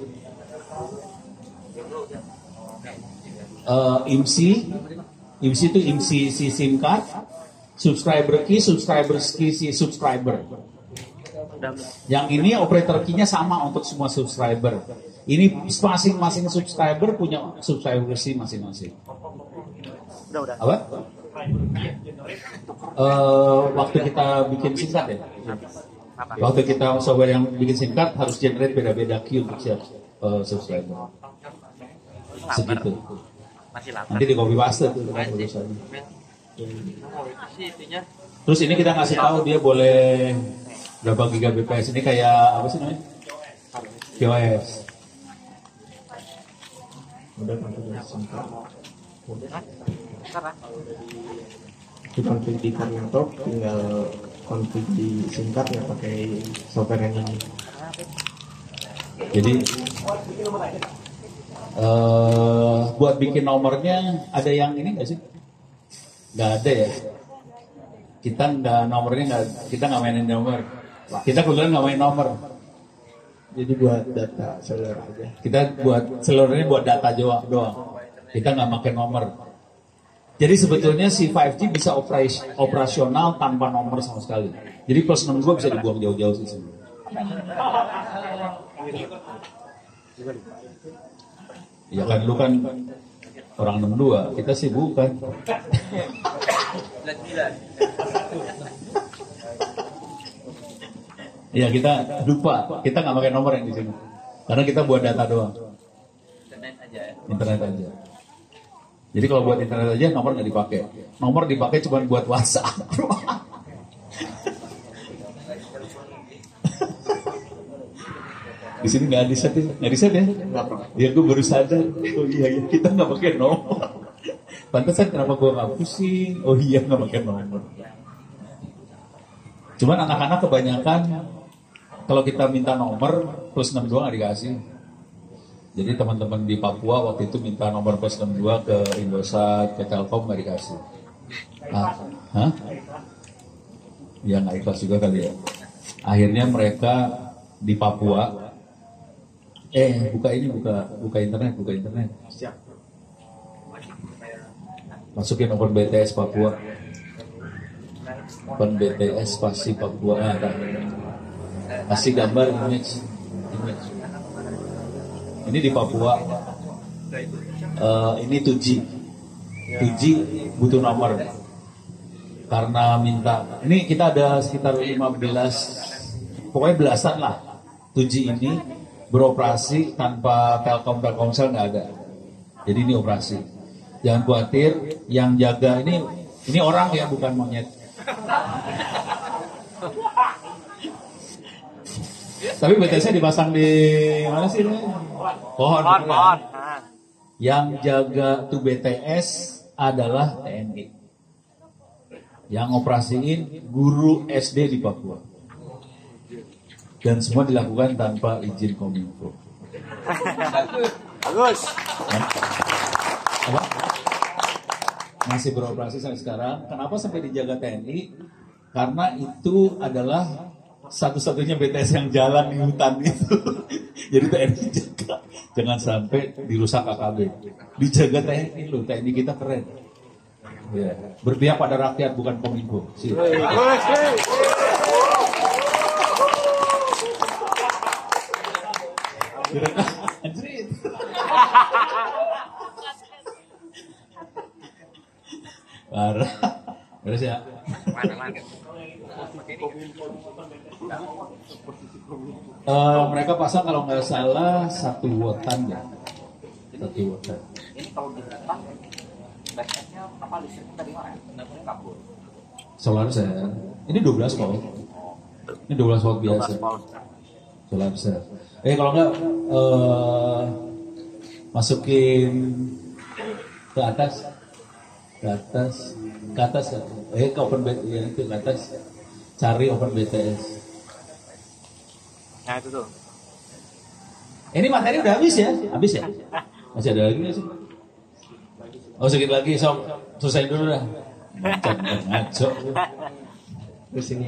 IMC itu IMC si SIM card, subscriber key si subscriber. Yang ini operator key-nya sama untuk semua subscriber. Ini masing-masing subscriber punya subscriber key masing-masing. Udah. Apa? Waktu kita bikin singkat ya. Waktu kita software yang bikin singkat harus generate beda-beda queue untuk siap subscriber. Segitu. Nanti di copy paste tuh. Terus ini kita ngasih tahu dia boleh berapa gigabps. Ini kayak apa sih namanya? QoS. Udah konfigurasi singkat. Di konfig di Corneto tinggal konfig di singkatnya pakai software yang ini. Jadi buat bikin nomornya ada yang ini nggak sih? Nggak ada ya. Kita nggak mainin nomor. Kita kebetulan nggak main nomor. Jadi buat data seluler aja. Kita buat seluruhnya buat data doang. Kita nggak pakai nomor. Jadi sebetulnya si 5G bisa operasional tanpa nomor sama sekali. Jadi plus 62 bisa dibuang jauh-jauh sih sebenarnya. Ya kan lu kan orang 62, kita sih bukan. Ya kita lupa, kita nggak pakai nomor yang di sini. Karena kita buat data doang. Internet aja. Jadi kalau buat internet aja nomor nggak dipakai. Nomor dipakai cuma buat WhatsApp. Di sini nggak di set ya? Ya gue baru sadar. Oh iya kita nggak pakai nomor. Pantesan kenapa gue nggak pusing? Oh iya nggak pakai nomor. Cuman anak-anak kebanyakan kalau kita minta nomor plus 62 nggak dikasih. Jadi teman-teman di Papua waktu itu minta nomor plus 62 ke Indosat, ke Telkom nggak dikasih. Hah? Ya nggak ikhlas juga kali ya. Akhirnya mereka di Papua, buka internet. Masukin open BTS Papua. Open BTS pasti Papua. Kasih gambar image. Ini di Papua. Ini 2G butuh nomor. Karena minta. Ini kita ada sekitar 15, pokoknya belasan lah. 2G ini beroperasi tanpa Telkomsel nggak ada. Jadi ini operasi. Jangan khawatir, yang jaga ini orang ya, bukan monyet. Tapi BTS-nya dipasang di mana sih? Pohon. Yang jaga tuh BTS adalah TNI. Yang operasiin guru SD di Papua. Dan semua dilakukan tanpa izin Kominfo. Bagus. Apa? Masih beroperasi sampai sekarang. Kenapa sampai dijaga TNI? Karena itu adalah satu-satunya BTS yang jalan di hutan itu. Jadi TNI jaga. Jangan sampai dirusak AKB. Dijaga TNI loh. TNI kita keren. Ya. Berpihak pada rakyat bukan Kominfo. Parah. Terus ya. Mereka pasang kalau nggak salah 1 wattan ya. 1 wattan. Ini kalau di depan backend-nya apa listriknya dari mana? Kenapa kabur? Solar cell. Ini 12 volt. Ini 12 volt biasa. Solar cell. Kalau nggak masukin ke atas ke open BTS ya, itu ke atas, cari open BTS. Nah itu tuh. Ini materi udah habis ya? Masih ada lagi nggak sih? Oh sedikit lagi, selesai dulu dah. Ngaco. Terus ini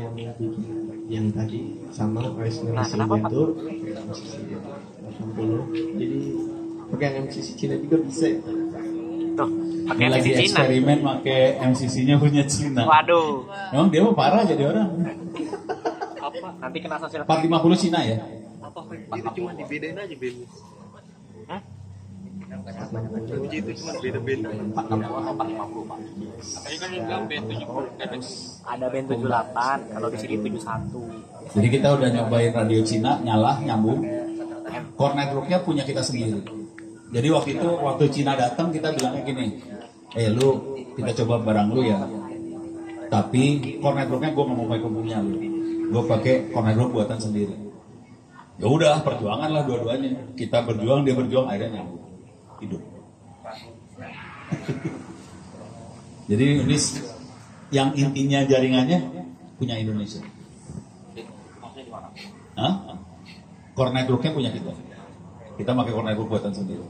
yang tadi sama OS MCC Ubuntu, MCC 80. Jadi pakai MCC Cina juga bisa ya? Tuh, pakai Ini lagi MCC Cina. eksperimen pakai MCC-nya punya Cina. Waduh. Emang dia mau parah jadi orang. Apa? Nanti kena sosial. 450 Cina ya. Apa itu cuma dibedain aja Ben? Hah? 5G itu cuma beda-beda. 460 atau 450 Pak? Tadi kan bilang Ben 70. Ada band 78, kalau di sini 71. Jadi kita udah nyobain radio Cina, nyala, nyambung. Core networknya punya kita sendiri. Jadi waktu Cina datang kita bilangnya gini, lu kita coba barang lu ya. Tapi core networknya gue nggak mau pakai punya lu. Gue pakai core network buatan sendiri. Ya udah, perjuangan lah dua-duanya. Kita berjuang, dia berjuang, akhirnya nyambung. Hidup. Jadi ini yang intinya jaringannya punya Indonesia. Maksudnya di mana? Hah? Core networknya punya kita. Kita pakai core network buatan sendiri.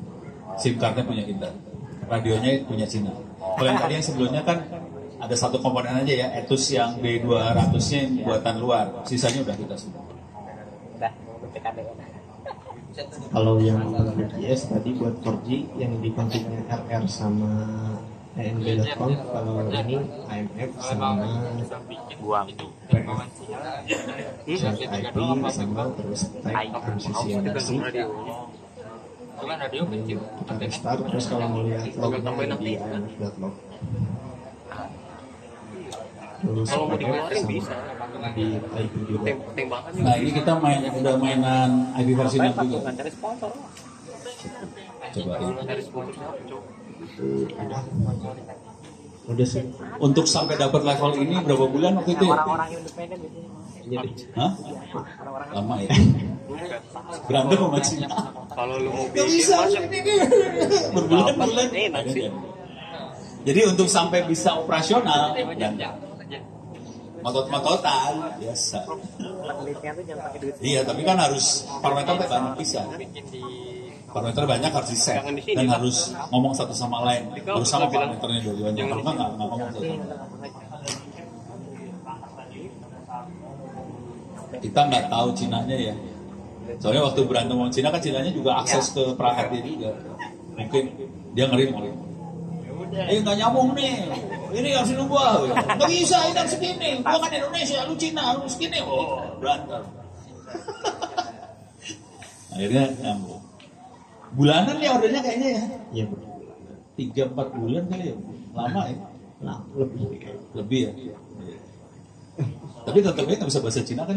SIM cardnya punya kita. Radionya punya Cina. Kalau yang tadi yang sebelumnya kan ada satu komponen aja ya, Etus yang B200-nya yang buatan luar. Sisanya udah kita semua. Udah, PKDN. Kalau yang 4GS tadi buat 4G yang dikonfignya RR sama ENB.com, kalau ini AMF sama Buang. IP sama terus type MCCNRC. Itu kan radio kecil. Kita restart terus kalau mau lihat lognya di AMF.log. Terus Kalau mau dikeluarin bisa. di IP juga. Tembakan Nah ini kita udah mainan IP versi 6 juga. Bukan cari sponsor. Coba ini. dari sponsor siapa, Cok? Ada. Udah sih. Untuk sampai dapat level ini berapa bulan waktu itu ya? Orang-orang independen biasanya. Jadi Hah? Orang-orang Lama ya? Berantem sama Cina. Kalau lu mau Gak bikin bisa masuk berbulan-bulan. enak sih. Jadi untuk sampai bisa operasional, motot-mototan biasa. Penelitian tuh jangan pakai duit. Iya, tapi kan harus parameter banyak bisa. Parameter banyak harus di set dan harus ngomong satu sama lain. Harus sama parameternya dua-duanya. Kalau nggak ngomong satu sama lain. Kita nggak tahu Cinanya ya. Soalnya waktu berantem sama Cina kan Cinanya juga akses ke perangkat dia juga. Mungkin dia ngeri. Nggak nyambung nih. Ini harus gua. Nggak bisa, ini harus segini. Gua kan Indonesia, lu Cina, lu segini. Oh, berantem. Akhirnya nyambung. Bulanan ya ordernya kayaknya ya. iya 3-4 bulan kali ya. Lama ya. nah lebih kayak Lebih ya. Iya. Tapi tetapnya nggak bisa bahasa Cina kan.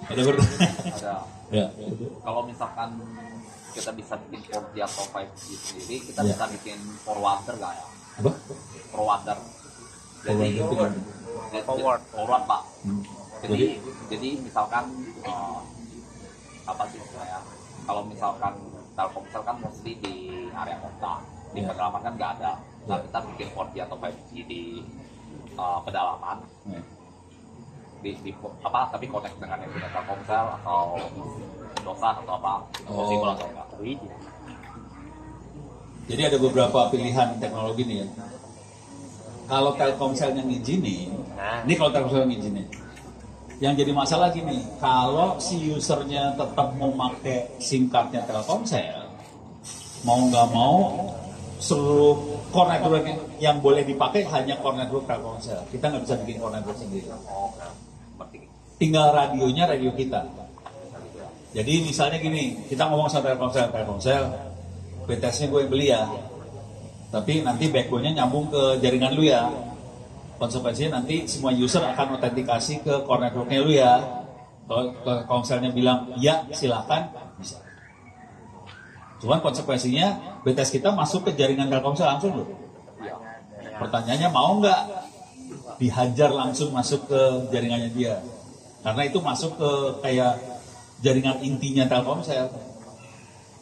Ada bertanya? Ada. Ya. Kalau misalkan kita bisa bikin 4G atau 5G sendiri, kita Ya. bisa bikin forwarder nggak ya? Apa? Forwarder. Forwarder itu gimana? Forward Pak. Hmm. Jadi misalkan apa sih ya? Kalau misalkan Telkomsel kan mostly di area kota, di Ya. pedalaman kan nggak ada. Nah Ya. kita bikin 4G atau 5G di pedalaman, Ya. di apa? Tapi connect dengan yang punya Telkomsel atau Indosat atau apa? Possible atau enggak? Jadi ada beberapa pilihan teknologi nih ya. Kalau Telkomsel yang ngizinin, ini kalau Telkomsel yang ngizinin. Yang jadi masalah gini, kalau si usernya tetap mau pakai SIM cardnya Telkomsel, mau nggak mau seluruh core network yang boleh dipakai hanya core network Telkomsel. Kita nggak bisa bikin core network sendiri. Berarti Tinggal radionya radio kita. Jadi misalnya gini, kita ngomong sama Telkomsel, BTS-nya gue yang beli ya. Tapi nanti backbone-nya nyambung ke jaringan lu ya. Konsekuensinya nanti semua user akan autentikasi ke core network-nya lu ya. Kalau Telkomselnya bilang ya silakan, bisa. Cuman konsekuensinya BTS kita masuk ke jaringan Telkomsel langsung loh. Pertanyaannya mau nggak dihajar langsung masuk ke jaringannya dia? Karena itu masuk ke kayak jaringan intinya Telkomsel.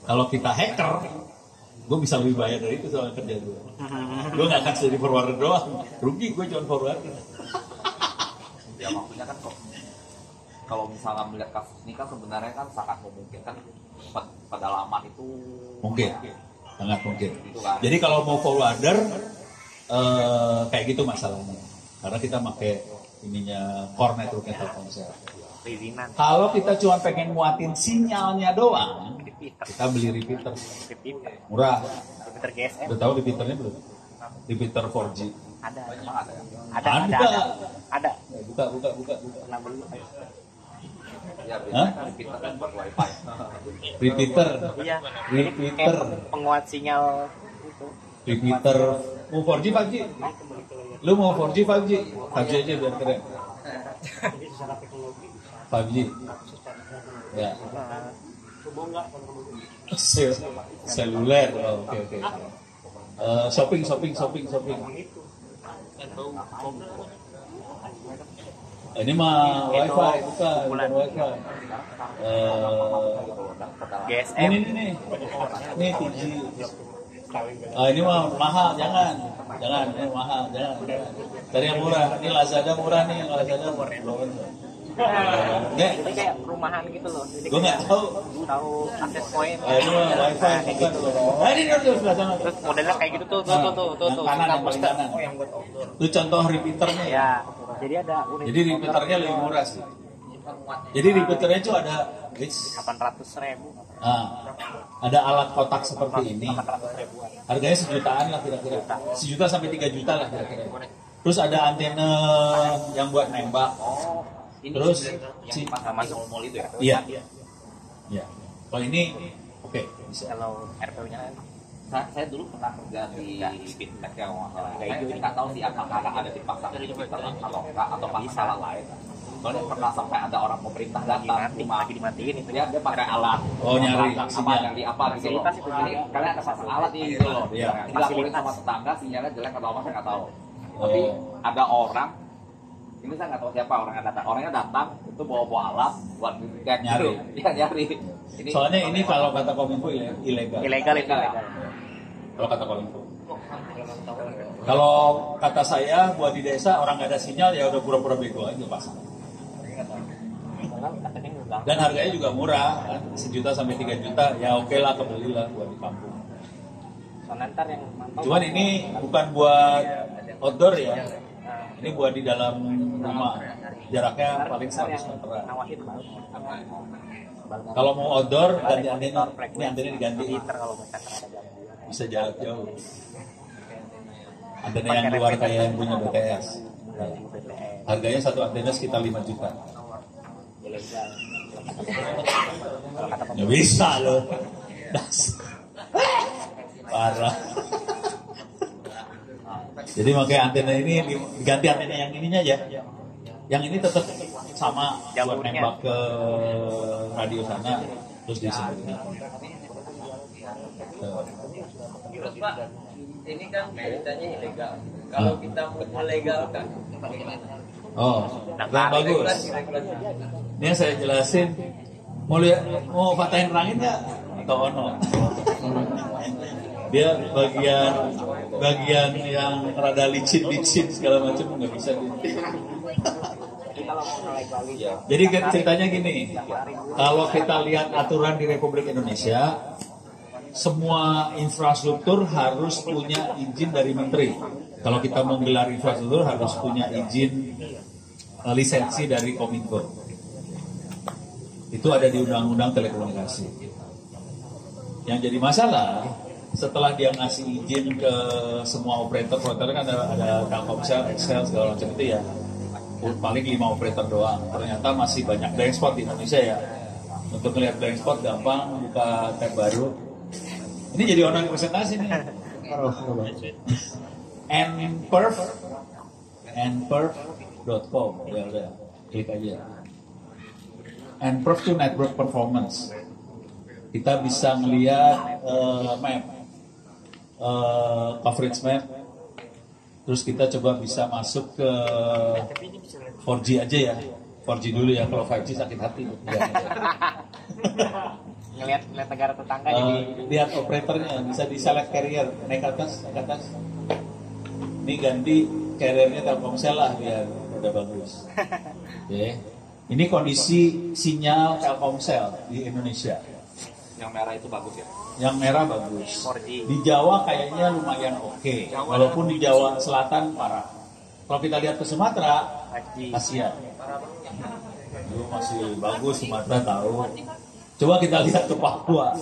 Kalau kita hacker, gue bisa lebih bayar dari itu soal kerja gue. Gue nggak akan jadi forwarder doang, rugi gue cuma forwarder. ya maksudnya kan kok kalau misalnya melihat kasus ini kan sebenarnya kan sangat memungkinkan pedalaman itu Mungkin, sangat mungkin. Gitu kan. Jadi kalau mau forwarder, kayak gitu masalahnya. Karena kita pakai ininya core networknya Telkomsel. Perizinan. Kalau kita cuma pengen muatin sinyalnya doang, kita beli repeater. Murah. Repeater GSM. Udah tahu repeaternya belum? Repeater 4G. Ada. Emang ada ya? Ada. Buka. Pernah beli. Ya, Hah? repeater kan buat wifi. Repeater. Iya. Repeater. Kayak penguat sinyal itu. Repeater. Mau 4G 5G? Lu mau 4G 5G? 5G aja biar keren. 5G. Ya. Seluler. Oh, oke. Shopping. Ini mah wifi, bukan wifi. GSM. Ini 3G. Ini mah mahal, jangan, ini mahal, jangan. Cari yang murah. Ini Lazada murah nih, Lazada murah. Nggak, Ini kayak perumahan gitu loh. Jadi gue nggak tahu akses point. Ini mah wifi, bukan. Nah, ini kan tuh sebelah sana. Terus modelnya kayak gitu tuh. Yang kanan, yang paling kanan. Oh, yang buat outdoor. Itu contoh repeaternya. Ya. Jadi ada unit. Jadi repeaternya lebih murah sih. Jadi repeaternya itu ada 800.000. Ada alat kotak seperti ini. 800.000-an. Harganya sejutaan lah kira-kira. 1 juta sampai 3 juta lah kira-kira. Terus ada antena yang buat nembak. Terus Yang pas masuk mall itu ya? Iya. Ya. Kalau ini oke, bisa. Kalau RPU-nya Saya dulu pernah kerja di fintech ya, saya nggak tahu sih apakah ada dipasang di Twitter atau enggak, atau pakai salah lain. Soalnya pernah sampai ada orang pemerintah datang rumah, lagi dimatiin itu dia pakai alat, nyari apa sinyal. nyari apa gitu loh. Fasilitas itu Jadi kalian ada pasang alat nih gitu loh. Iya. Dilaporin sama tetangga sinyalnya jelek atau apa saya nggak tahu. Tapi ada orang, ini saya nggak tahu siapa orangnya datang itu bawa alat buat ngecek Nyari. Iya nyari. Soalnya ini kalau kata Kominfo ilegal. ilegal itu. Kalau kata Kominfo. Kalau kata saya buat di desa orang nggak ada sinyal ya udah pura-pura bego aja pasang. Dan harganya juga murah, kan? 1 juta sampai 3 juta ya oke lah, kebelilah buat di kampung. Ntar yang mantau. Cuman ini bukan buat outdoor ya, ini buat di dalam rumah. Jaraknya paling 100 meteran. Nawasin Kalau mau outdoor ganti antena, ini antena diganti. kalau misalkan ada gangguan. Bisa jarak jauh. Antena yang luar kayak yang punya BTS. Harganya satu antena sekitar 5 juta. Ilegal. Ya bisa loh. Parah. Jadi makanya antena ini diganti antena yang ininya ya. Yang ini tetap sama buat nembak ke radio sana terus disembunyi. Terus Pak, ini kan beritanya ilegal. Kalau kita mau melegalkan, Oh, yang bagus. Ini yang saya jelasin. Mau patahin rangin nggak? Atau ono? Dia bagian yang rada licin segala macam nggak bisa dia. Jadi ceritanya gini, kalau kita lihat aturan di Republik Indonesia, semua infrastruktur harus punya izin dari menteri. Kalau kita mau gelar infrastruktur harus punya izin lisensi dari Kominfo. Itu ada di Undang-Undang Telekomunikasi. Yang jadi masalah, setelah dia ngasih izin ke semua operator kan ada Telkomsel, Excel segala macam itu ya. Paling 5 operator doang. Ternyata masih banyak blank spot di Indonesia ya. Untuk melihat blank spot gampang, buka tab baru. Ini jadi online presentasi nih. nperf.com ya udah klik aja. Nperf itu network performance. Kita bisa ngelihat map, coverage map. Terus kita coba bisa masuk ke 4G aja ya. 4G dulu ya, kalau 5G sakit hati. Ngelihat negara tetangga jadi lihat operatornya, bisa di select carrier, naik ke atas. Ini ganti carriernya Telkomsel lah biar udah bagus. Oke. Ini kondisi sinyal Telkomsel di Indonesia. Yang merah itu bagus ya? Yang merah bagus. 4G. Di Jawa kayaknya lumayan oke. Walaupun di Jawa Selatan parah. Kalau kita lihat ke Sumatera, kasihan. Dulu masih bagus, Sumatera tahu. Coba kita lihat ke Papua.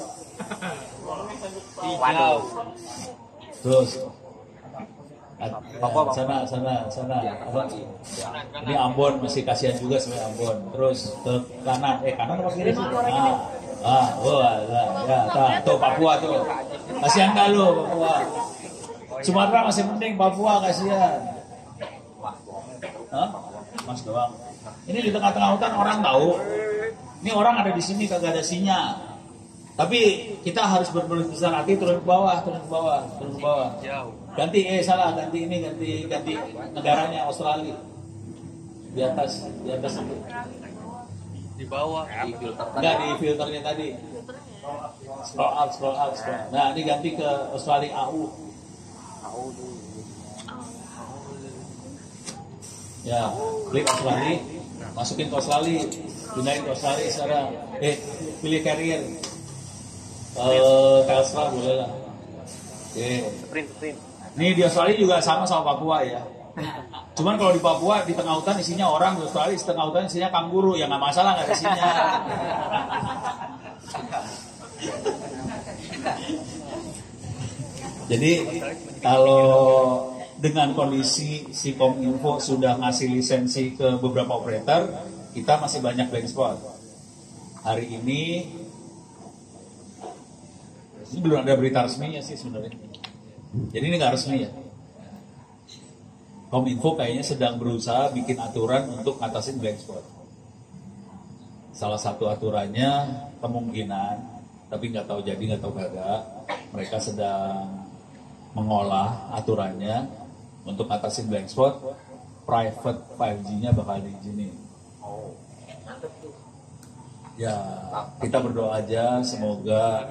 Waduh. Terus Sana. Ini Ambon, masih kasihan juga sebenarnya Ambon. Terus ke kanan, kanan apa kiri sih? Tuh Papua tuh. Kasihan gak lu Papua? Sumatera masih penting, Papua kasihan. Mas doang. Ini di tengah-tengah hutan orang tahu. Ini orang ada di sini kagak ada sinyal. Tapi kita harus berbesar hati turun ke bawah. Ganti ganti negaranya Australia. Di atas itu. Di bawah. Di filter Enggak, di filternya tadi. Scroll up. Nah, ini ganti ke Australia AU. Ya, klik Australia, masukin ke Australia, pindahin ke Australia sekarang. Pilih carrier. Telstra boleh lah. Sprint. Nih di Australia juga sama Papua ya. Cuman kalau di Papua di tengah hutan isinya orang, di Australia di tengah hutan isinya kanguru, ya nggak masalah, nggak ada sinyal. Jadi kalau dengan kondisi si Kominfo sudah ngasih lisensi ke beberapa operator, kita masih banyak blank spot. Hari ini belum ada berita resminya sih sebenarnya. Jadi ini nggak resmi ya. Kominfo kayaknya sedang berusaha bikin aturan untuk ngatasin blank spot. Salah satu aturannya kemungkinan, tapi nggak tahu jadi nggak tahu kagak, mereka sedang mengolah aturannya untuk ngatasin blank spot, private 5G-nya bakal diizinin. Ya, kita berdoa aja semoga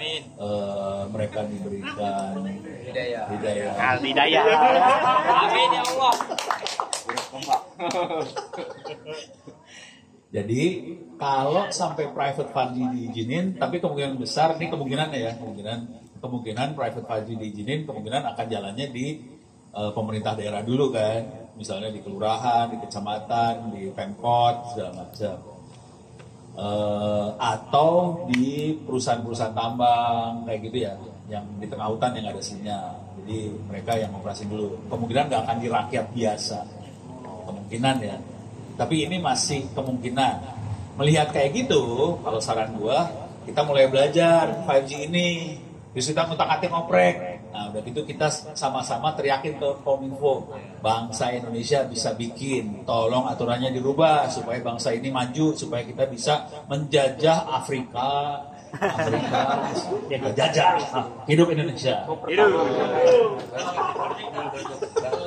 mereka diberikan hidayah. Amin ya Allah. Jadi kalau sampai private 5G diizinin, tapi kemungkinan besar, ini kemungkinan ya, kemungkinan private 5G diizinin, kemungkinan akan jalannya di pemerintah daerah dulu kan, misalnya di kelurahan, di kecamatan, di Pemkot segala macam. Atau di perusahaan-perusahaan tambang kayak gitu ya, yang di tengah hutan yang ada sinyal. Jadi mereka yang operasi dulu. Kemungkinan nggak akan di rakyat biasa, kemungkinan ya. Tapi ini masih kemungkinan. Melihat kayak gitu, kalau saran gua, kita mulai belajar 5G ini. Terus kita ngutak-atik ngoprek. Nah, udah gitu kita sama-sama teriakin ke Kominfo, bangsa Indonesia bisa bikin, tolong aturannya dirubah supaya bangsa ini maju, supaya kita bisa menjajah Afrika, jajah, hidup Indonesia.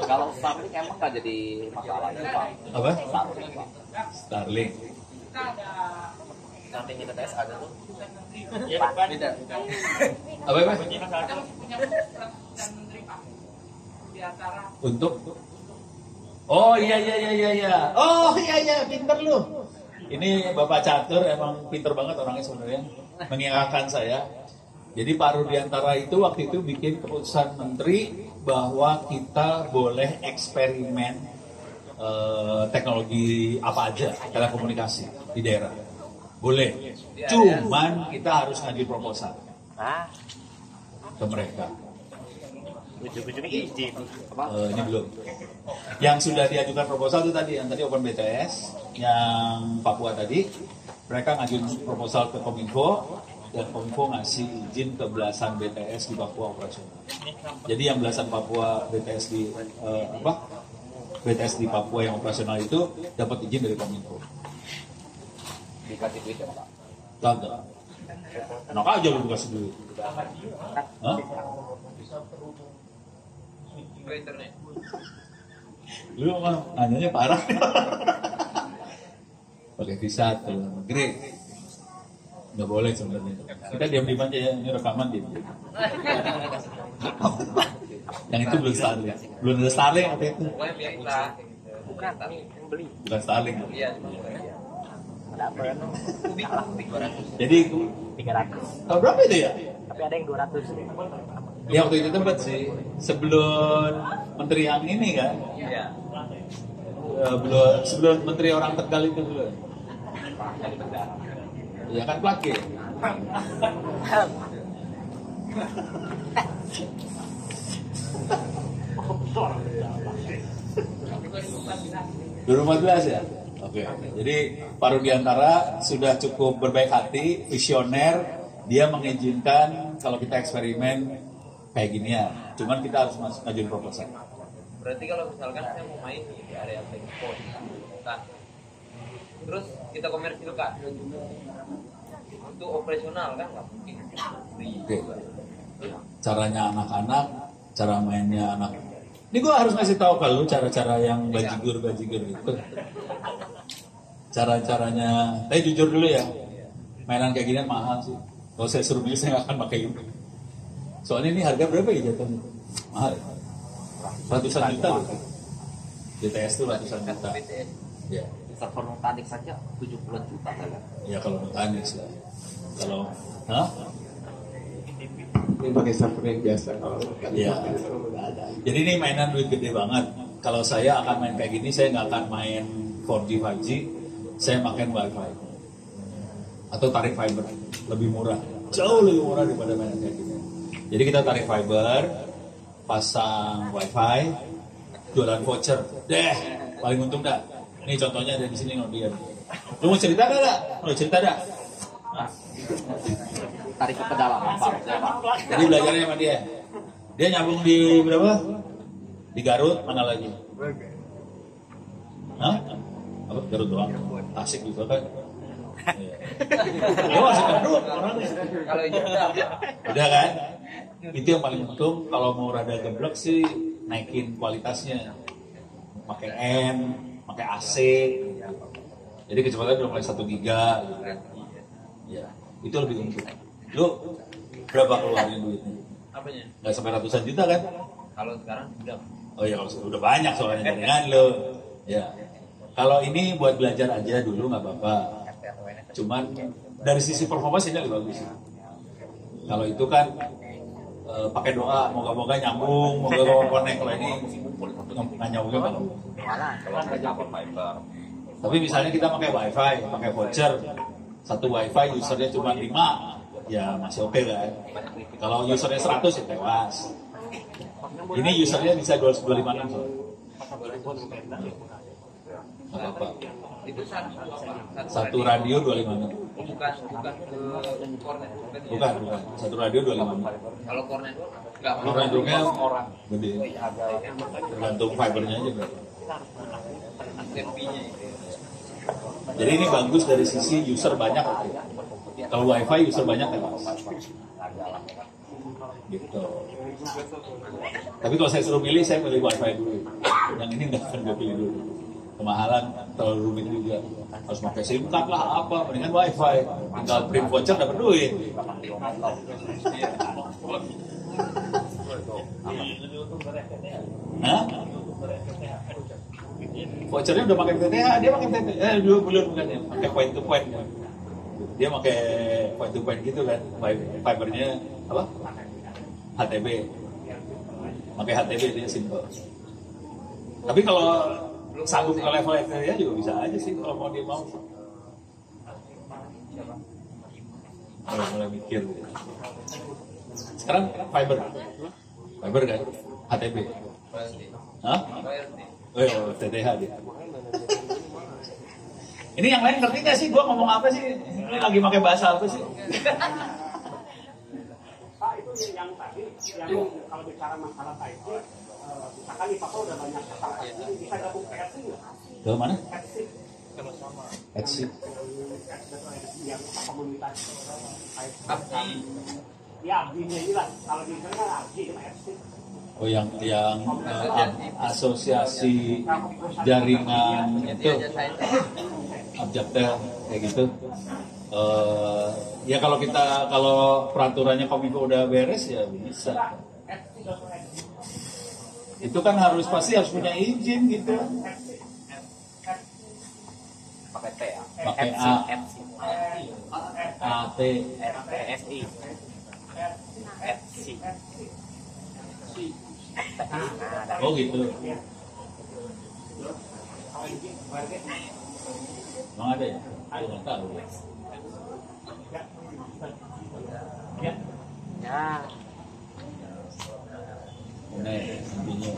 Kalau Starlink emang nggak jadi masalah itu Pak? Apa? Starlink. Samping ITS ada tuh. Beda. Apa? Untuk? Oh iya. Oh iya, pinter lu. Ini Bapak Catur emang pinter banget orangnya sebenarnya, mengingatkan saya. Jadi Pak Rudiantara itu waktu itu bikin keputusan menteri bahwa kita boleh eksperimen teknologi apa aja telekomunikasi di daerah. Boleh. Cuman kita harus ngajin proposal ke mereka. Ujung-ujungnya izin. Ini belum. Yang sudah diajukan proposal itu tadi, yang tadi Open BTS, yang Papua tadi, mereka ngajuin proposal ke Kominfo, dan Kominfo ngasih izin ke belasan BTS di Papua operasional. Jadi yang belasan Papua BTS di BTS di Papua yang operasional itu dapat izin dari Kominfo. Dikasih duit ya Pak? Kagak. Enak aja lu dikasih duit. Hah? Internet. Lu mah nanyanya parah. Pakai visa ke luar negeri. Nggak boleh sebenarnya. Kita diam-diam aja ya, ini rekaman diam. Yang itu belum Starlink. Belum ada Starlink apa itu? Pokoknya biar kita Bukan, tapi yang beli. Bukan Starlink. Iya. Ada apa? Kubik 200. Jadi 300. tahun berapa itu ya? Tapi ada yang 200. Ya waktu itu tempat sih. Sebelum menteri yang ini kan. Iya. Sebelum menteri orang Tegal itu belum. Ya kan plakir. 2014 ya? Oke. Jadi Pak Rudiantara sudah cukup berbaik hati, visioner. Dia mengizinkan kalau kita eksperimen kayak ginian. Cuman kita harus ngajuin proposal. Berarti kalau misalkan saya mau main di area paintball, kan, terus kita komersilkan, untuk operasional kan nggak mungkin. Oke. Caranya anak-anak, cara mainnya anak. Ini gue harus ngasih tahu ke lu cara-cara yang bajigur gitu. Cara-caranya, jujur dulu ya, mainan kayak gini mahal sih. Kalau saya suruh beli, saya nggak akan pakai ini. Soalnya ini harga berapa ya jatuhnya? Mahal ya? Ratusan juta loh. BTS itu ratusan juta. Ya. Server Nutanix saja 70 juta kan? Ya kalau Nutanix lah. Kalau, Ini pakai server yang biasa kalau ya. Jadi ini mainan duit gede banget. Kalau saya akan main kayak gini, saya nggak akan main 4G, 5G. Saya makan Wi-Fi atau tarik fiber, lebih murah, jauh lebih murah daripada mainan kayak gini. Jadi kita tarik fiber, pasang Wi-Fi, jualan voucher, deh paling untung dah. Ini contohnya ada di sini Nodian. Lu mau cerita gak? Mau cerita dah? Tarik ke pedalaman Pak. Jadi belajarnya sama dia. Dia nyambung di berapa? Di Garut, mana lagi? Hah? Apa? Garut doang? Asik juga kan? Iya. Oh, asik Garut orangnya. Kalau ini Udah kan? Itu yang paling untung. Kalau mau rada geblek sih naikin kualitasnya. Pakai M, pakai AC. Jadi kecepatan udah mulai 1 giga. Ya, itu lebih untung. Lu berapa keluarin duitnya? apanya? Nggak sampai ratusan juta kan? Kalau sekarang udah Oh ya kalau udah banyak soalnya jaringan lo. Ya. Kalau ini buat belajar aja dulu nggak apa-apa. Cuman dari sisi performance ini lebih bagus. Kalau itu kan pakai doa, moga-moga nyambung, moga-moga connect. Kalau ini nggak nyambungnya kalau. Kalau nggak dapat fiber. Tapi misalnya kita pakai wifi, pakai voucher, satu wifi usernya cuma 5, ya masih oke kan. Kalau usernya 100 ya tewas. Ini usernya bisa 256 soalnya. Nggak apa-apa. itu Satu radio 256. bukan ke kornet. Bukan. Satu radio 256. Kalau kornet nggak Networknya orang gede. Tergantung fibernya aja berapa. MP-nya itu. Jadi ini bagus dari sisi user banyak. Kalau wifi user banyak ya mas. Gitu. Tapi kalau saya suruh pilih, saya pilih wifi dulu. Yang ini nggak akan gue pilih dulu. Kemahalan, terlalu rumit juga. Harus pakai SIM card lah apa, mendingan wifi. Tinggal print voucher dapat duit. Hah? Vouchernya udah pakai PTH, dia pakai PTH, dulu belum kan ya, pakai point to point. Dia pakai point to point gitu kan, fibernya apa? HTB. Pakai HTB dia simple. Tapi kalau sanggup ke level FTTH juga bisa aja sih kalau mau dia mau. Kalau mulai mikir. Sekarang fiber kan, HTB. Hah? Oh, TTH dia. Ini yang lain ngerti nggak sih? Gua ngomong apa sih? Ini lagi pakai bahasa apa sih? Pak, itu yang tadi, yang kalau bicara masalah IT, misalkan di Papua udah banyak masalah IT, bisa gabung ke Etsy nggak? Ke mana? Etsy. Etsy. Yang komunitas Abdi. Ya, Abdinya ini lah. Kalau di sana kan Abdi sama Etsy. Oh yang asosiasi jaringan itu Abjaktel kayak gitu. Ya kalau peraturannya Kominfo udah beres ya bisa. Itu kan pasti harus punya izin gitu. Pakai T ya. Pakai AT. SI. Oh gitu. Emang ada ya? Aku nggak tahu. Ya. Ini intinya.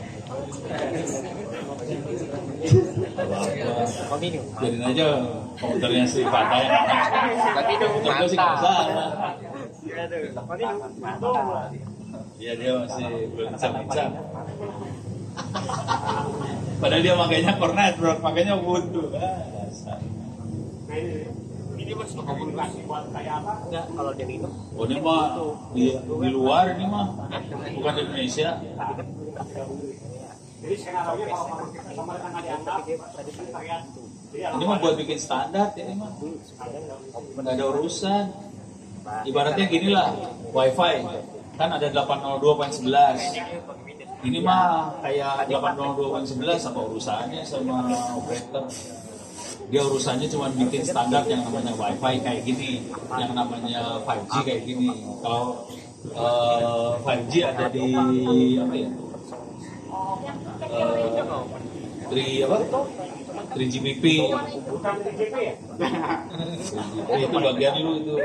Jadiin aja komputernya si Fata yang komputer sih nggak salah. Iya dia masih belum bisa. Padahal dia makanya Cornet bro, makanya Ubuntu. Ini mas komunikasi buat kayak apa? Enggak, kalau dia minum. Oh ini mah di luar ini mah, bukan di Indonesia. Jadi skenario kalau sama dengan dianggap sekretariat. Ini mah buat bikin standar ini mah. Nggak ada urusan. Ibaratnya gini lah, WiFi kan ada 802.11. Ini mah kayak 802.11 apa urusannya sama operator? Dia urusannya cuma bikin standar yang namanya WiFi kayak gini, yang namanya 5G kayak gini. Kalau 5G ada di apa ya? 3GPP. Bukan TGP ya? Itu bagian lu itu.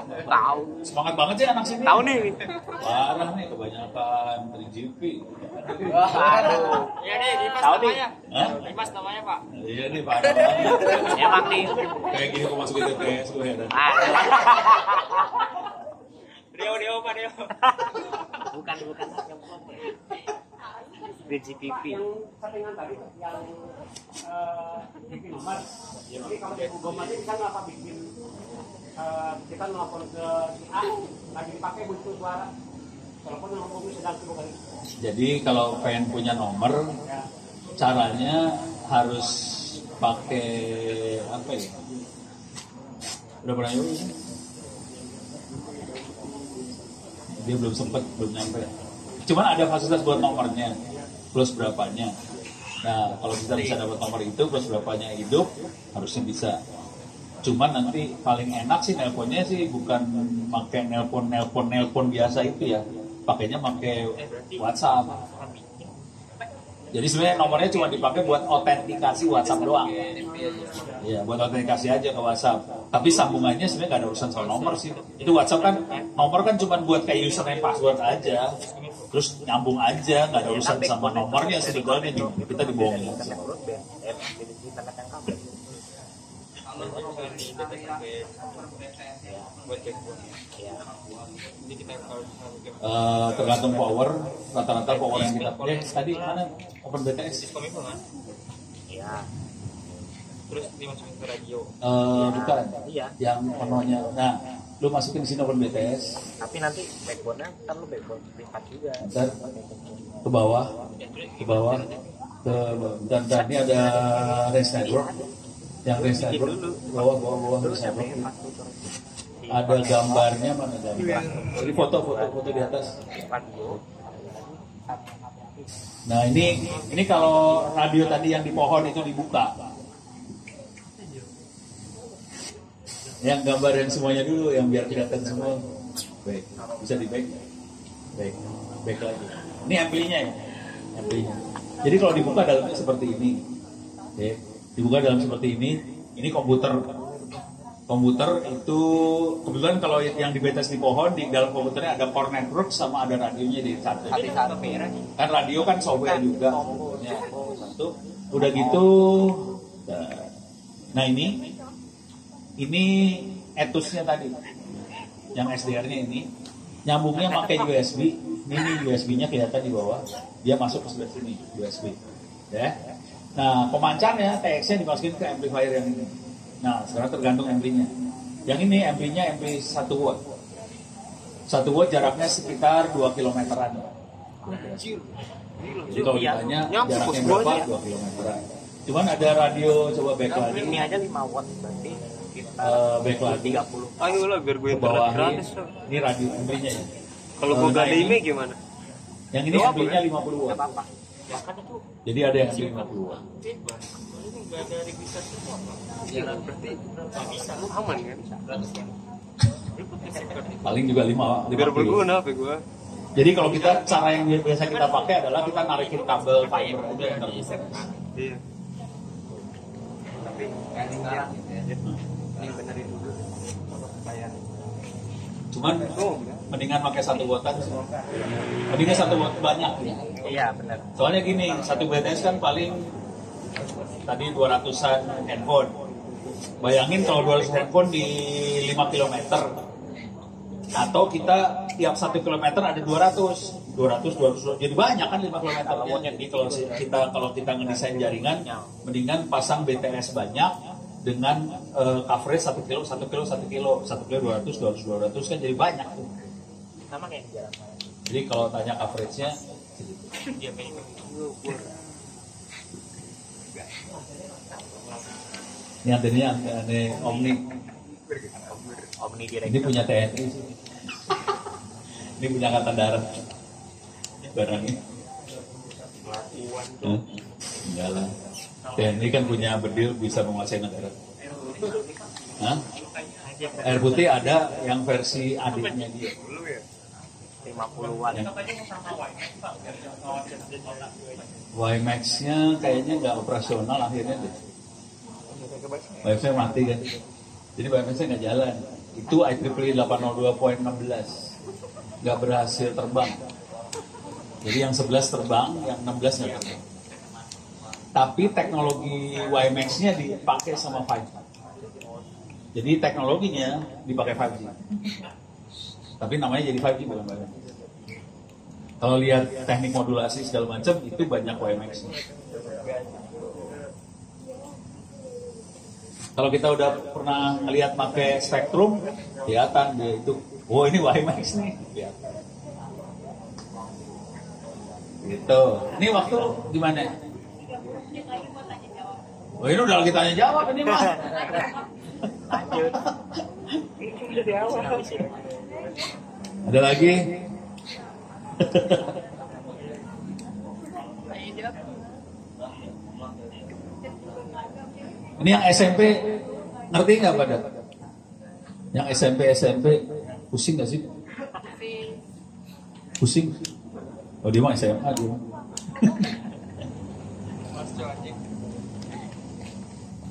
Tahu. Semangat banget sih anak sini. Tahu nih. Parah nih kebanyakan 3GP. Aduh. Iya nih, Dimas Tahu nih. namanya. Hah? Dimas namanya Pak. Iya nih parah banget. Emang nih. Kayak gini kok masukin TPS gue ya. Rio Pak Rio. Bukan yang apa ya? BGPP. Yang settingan tadi yang bikin nomor. Jadi kalau di Google Mati bisa nggak bikin kita nelfon ke si A lagi dipakai muncul suara. Telepon yang ngomong sedang sibuk kali. Jadi kalau pengen punya nomor, caranya harus pakai apa ya? Udah pernah nyoba? Dia belum sempet, belum nyampe. Cuman ada fasilitas buat nomornya, plus berapanya. Nah, kalau kita bisa dapat nomor itu, plus berapanya hidup, harusnya bisa. Cuman nanti paling enak sih nelponnya sih bukan pakai nelpon biasa itu ya, pakainya pakai WhatsApp. Jadi sebenarnya nomornya cuma dipakai buat autentikasi WhatsApp doang. Iya, buat autentikasi aja ke WhatsApp. Tapi sambungannya sebenarnya nggak ada urusan soal nomor sih. Itu WhatsApp kan, nomor kan cuma buat kayak username password aja. Terus nyambung aja, nggak ada urusan sama nomornya sebetulnya kita dibohongin. Tergantung power, rata-rata power yang kita pakai tadi mana open BTS Kominfo kan? Iya. Terus dimasukin ke radio. bukan Iya. yang penuhnya. Nah, lu masukin di sini open BTS, Tapi nanti backbone-nya kan lu backbone privat juga. ntar ke bawah, dan ini ada Race Network, yang Race Network bawah Race Network. Ada gambarnya, mana gambar? Ini foto di atas. Nah ini kalau radio tadi yang di pohon itu dibuka, yang gambar yang semuanya dulu, yang biar kelihatan semua. Baik, bisa di back lagi. Ini amplinya ya, amplinya. Jadi kalau dibuka dalamnya seperti ini, oke. Dibuka dalam seperti ini. Ini komputer itu kebetulan kalau yang di BTS di pohon, di dalam komputernya ada core network sama ada radionya di satu. Kan radio kan software juga. Ya, satu. Udah gitu. Nah ini etusnya tadi, yang SDR-nya ini nyambungnya pakai USB. Ini USB-nya kelihatan di bawah. Dia masuk ke sebelah sini USB. Ya. Nah pemancarnya TX-nya dimasukin ke amplifier yang ini. Nah, sekarang tergantung amplinya. Yang ini amplinya ampli 1 watt. 1 watt jaraknya sekitar 2 kilometeran. Jadi kalau ditanya jaraknya berapa? 2 kilometeran. Cuman ada radio, coba back lagi. Ini aja 5 watt berarti kita back lagi 30. Ayo lah biar gue ke bawah ini radio amplinya ya. Kalau gue gak ada email gimana? Yang ini amplinya 50 watt. Apa-apa. Bahkan itu Jadi ada yang ampli 50 watt. Gak ada registrasi itu apa? Ya berarti gak bisa, lu aman kan? Paling juga 5 Biar kilo. berguna HP gue. Jadi kalau kita cara yang biasa kita pakai adalah kita narikin kabel fiber aja yang terpisah. Iya. Tapi kayak sekarang gitu ya. Ini benerin dulu. Bayar. Cuman mendingan pakai 1 watt aja. Mendingan 1 watt banyak ya. Iya benar. Soalnya gini, 1 BTS kan paling tadi 200-an handphone. Bayangin kalau 200 handphone di 5 km. Atau kita tiap 1 km ada 200. Jadi banyak kan 5 km. Jadi kalau kita ngedesain jaringan, mendingan pasang BTS banyak dengan coverage 1 kilo 200 kan jadi banyak tuh. Sama kayak di jalan. Jadi kalau tanya coveragenya Dia kayak ini antenanya aneh Omni. Omni Ini direct. punya TNI sih. Ini punya angkatan darat. Barangnya. Enggak lah. TNI kan punya bedil bisa menguasai negara. Hah? Air putih ada yang versi adiknya dia. 50-an. WiMAX-nya kayaknya nggak operasional akhirnya deh. WiMAX-nya mati kan. Jadi WiMAX-nya nggak jalan. Itu IEEE 802.16 nggak berhasil terbang. Jadi yang 11 terbang, yang 16 nggak terbang. Tapi teknologi WiMAX-nya dipakai sama 5G. Jadi teknologinya dipakai 5G. Tapi namanya jadi 5G bukan WiMAX. Kalau lihat teknik modulasi segala macam itu banyak WiMAX. Kalau kita udah pernah ngelihat pakai Spektrum, kelihatan dia itu. Oh ini WiMAX nih. Kelihatan. Gitu. Ini waktu gimana? Oh ini udah kita tanya jawab ini mah. Lanjut. Ini di awal. Ada lagi? Ini yang SMP ngerti nggak pada? Yang SMP pusing nggak sih? Pusing? Oh dia mah SMA dia.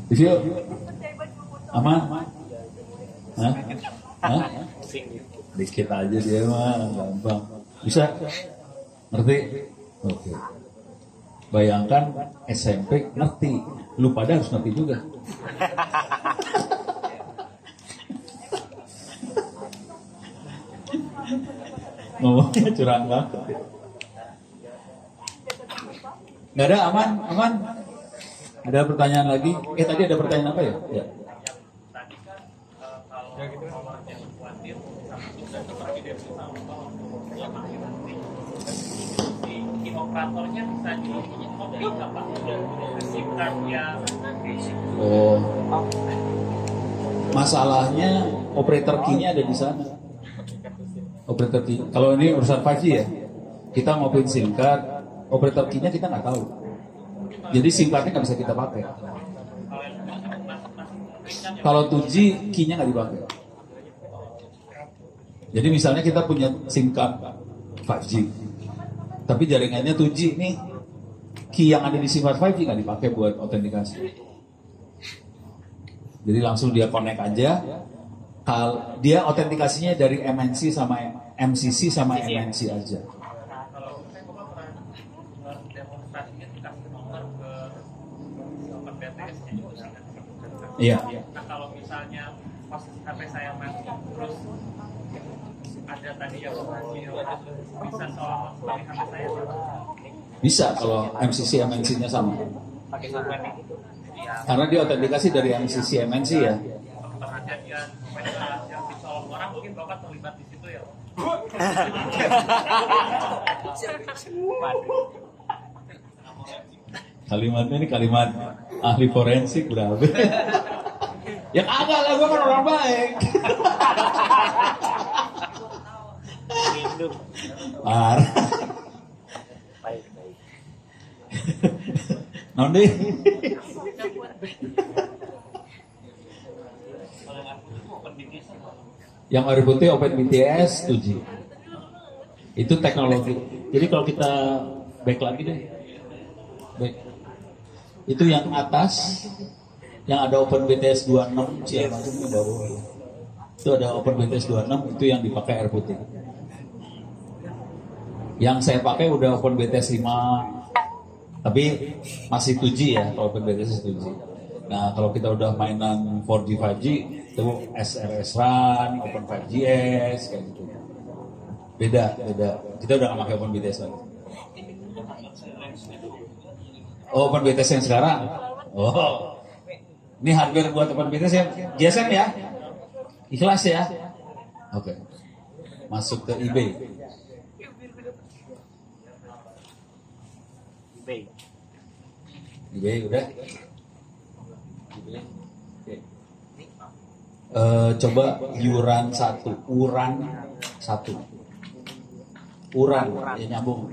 Review aman? Hah? Hah? Dikit aja dia mah gampang. Bisa? Ngerti? Oke. Bayangkan SMP ngerti, lu pada harus ngerti juga. Ngomongnya curang banget. Nggak ada, aman. Ada pertanyaan lagi? Tadi ada pertanyaan apa ya? Ya. Operatornya bisa di-copy nggak Pak? SIM card-nya Oh, masalahnya operator key-nya ada di sana. Operator key. Kalau ini urusan 5G ya, kita ngopin SIM card, operator key-nya kita nggak tahu. Jadi SIM card-nya nggak bisa kita pakai. Kalau 2G, key-nya nggak dipakai. Jadi misalnya kita punya SIM card 5G, tapi jaringannya 2G nih, key yang ada di SIM card 5G nggak dipakai buat autentikasi. Jadi langsung dia connect aja. Dia autentikasinya dari MNC sama MCC sama MNC aja. kalau saya pernah demonstrasinya dikasih nomor ke BTS-nya itu sih kan. Iya. Nah kalau misalnya pas HP saya mati terus ada tadi yang bisa soal dari HP saya Bisa kalau MCC MNC-nya sama. Pakai subnet itu. Karena dia autentikasi dari MCC MNC ya. perhatian yang disolong orang mungkin Bapak terlibat di situ ya. Kalimatnya ini kalimat ahli forensik berapa? Ya kagak lah, gue kan orang baik. Parah. Baik. Nondi. Yang air putih OpenBTS 2G. Itu teknologi. Jadi kalau kita back lagi deh. Back. Itu yang atas yang ada OpenBTS 26 macam baru. Itu ada OpenBTS 26, itu yang dipakai air putih. Yang saya pakai udah OpenBTS 5, tapi masih 2G ya, kalau OpenBTS 2G. Nah, kalau kita udah mainan 4G, 5G, itu SRS Run, Open 5GS, kayak gitu. Beda. Kita udah nggak pakai OpenBTS lagi. Oh, OpenBTS yang sekarang? Oh, ini hardware buat OpenBTS yang GSM ya? Ikhlas ya? Oke. Masuk ke eBay. eBay udah. Coba uran 1. Urannya nyambung.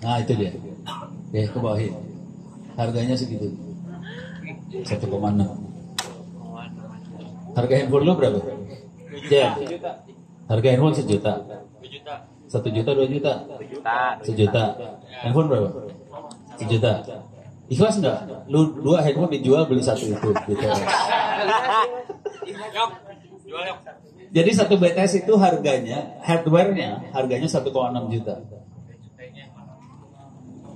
Nah itu dia. Oke, ke bawahin. Harganya segitu. 1,6. Harga handphone lo berapa? Ya. Harga handphone 1 juta. 1 juta, 2 juta? 1 juta. Handphone berapa? 1 juta. Ikhlas nggak? Lu 2 handphone dijual, beli 1 itu. Gitu. Jadi 1 BTS itu harganya, hardware-nya harganya 1,6 juta.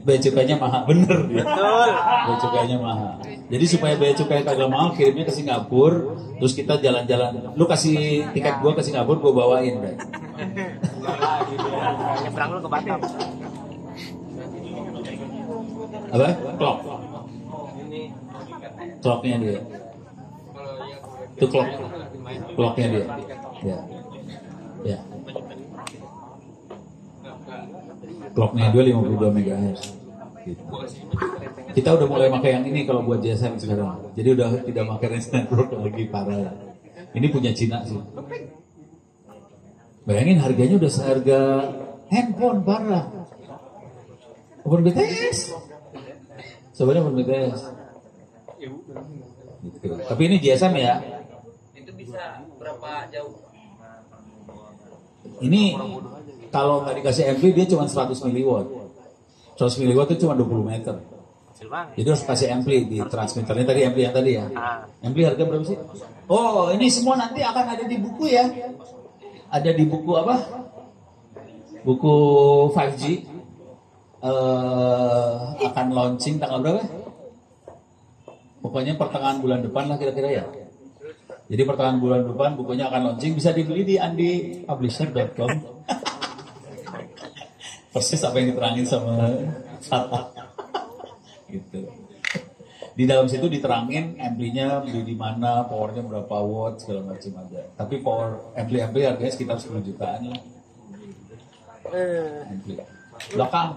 Bea cukainya mahal, bener ya? Betul. Bea cukainya mahal. Jadi supaya bea cukai kagak mahal, kirimnya ke Singapura, terus kita jalan-jalan. Lu kasih tiket gua ke Singapura, gua bawain, Bray. Nyebrang lu ke Batam. Apa? Clocknya dia. Itu clocknya dia. Ya. Clocknya dia 52 MHz. Gitu. Kita udah mulai pakai yang ini kalau buat GSM sekarang. Jadi udah tidak pakai range network lagi, parah. Ini punya Cina sih. Bayangin harganya udah seharga handphone, parah. OpenBTS. Sebenarnya OpenBTS. Gitu. Tapi ini GSM ya. Itu bisa berapa jauh? Ini kalau nggak dikasih ampli dia cuma 100 miliwatt. 100 miliwatt itu cuma 20 meter. Jadi harus kasih ampli di transmitternya tadi, ampli yang tadi ya. Ampli harga berapa sih? Oh, ini semua nanti akan ada di buku ya. Ada di buku apa? Buku 5G. Akan launching tanggal berapa? Pokoknya pertengahan bulan depan lah kira-kira ya. Jadi pertengahan bulan depan bukunya akan launching, bisa dibeli di andipublisher.com. Persis apa yang diterangin sama Fatah. Gitu. Di dalam situ diterangin amplinya beli di mana, powernya berapa watt segala macam ada. Tapi power ampli harganya sekitar 10 jutaan lah. Ampli. Belakang.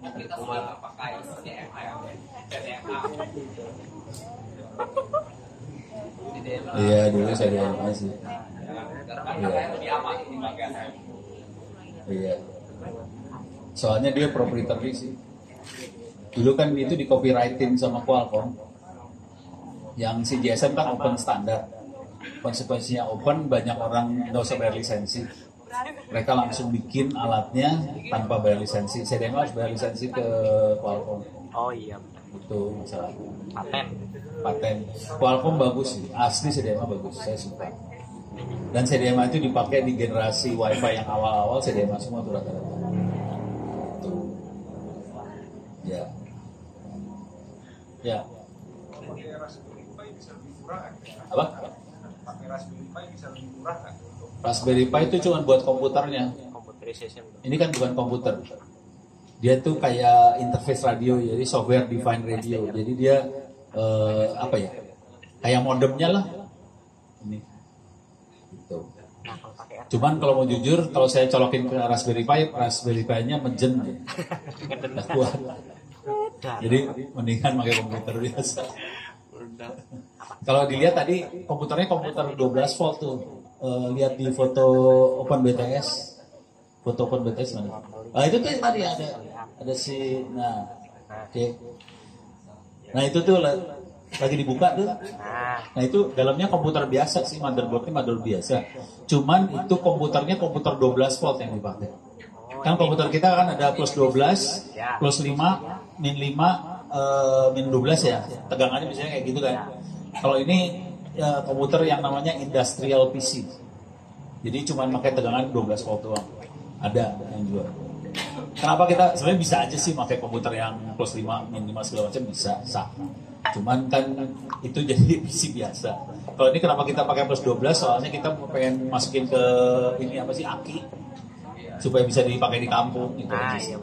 Kita semua pakai CDMA ya. Iya, dulu CDMA sih. Iya. Soalnya dia proprietary sih. Dulu kan itu di copyrightin sama Qualcomm. Yang si GSM kan open standar. Konsekuensinya open, banyak orang nggak usah bayar lisensi. Mereka langsung bikin alatnya tanpa bayar lisensi. CDMA harus bayar lisensi ke Qualcomm. Oh iya. Itu masalah. Paten. Qualcomm bagus sih. Asli CDMA bagus. Saya suka. Dan CDMA itu dipakai di generasi WiFi yang awal-awal, CDMA semua tuh rata-rata. Ya. Ya. Apa? Raspberry Pi itu cuma buat komputernya. Ini kan bukan komputer. Dia tuh kayak interface radio, jadi software defined radio. Jadi dia apa ya? Kayak modemnya lah. Ini. Gitu. Cuman kalau mau jujur, kalau saya colokin ke Raspberry Pi-nya menjen. Nggak kuat. Jadi mendingan pakai komputer biasa. Kalau dilihat tadi komputernya komputer 12 volt tuh. Lihat di foto OpenBTS. Foto OpenBTS mana? Nah itu tuh tadi ada si, nah, oke. Nah itu tuh lagi dibuka tuh. Nah itu dalamnya komputer biasa sih, motherboardnya motherboard biasa. Cuman itu komputernya komputer 12 volt yang dipakai. Kan komputer kita kan ada plus 12, plus 5, min 5, min 12 ya. Tegangannya biasanya kayak gitu kan. Kalau ini komputer yang namanya industrial PC. Jadi cuma pakai tegangan 12 volt doang. Ada yang jual. Kenapa kita sebenarnya bisa aja sih pakai komputer yang plus 5, min 5 segala macam bisa, sah. Cuman kan itu jadi PC biasa. Kalau ini kenapa kita pakai plus 12? Soalnya kita pengen masukin ke ini apa sih, aki, supaya bisa dipakai di kampung gitu aja sih.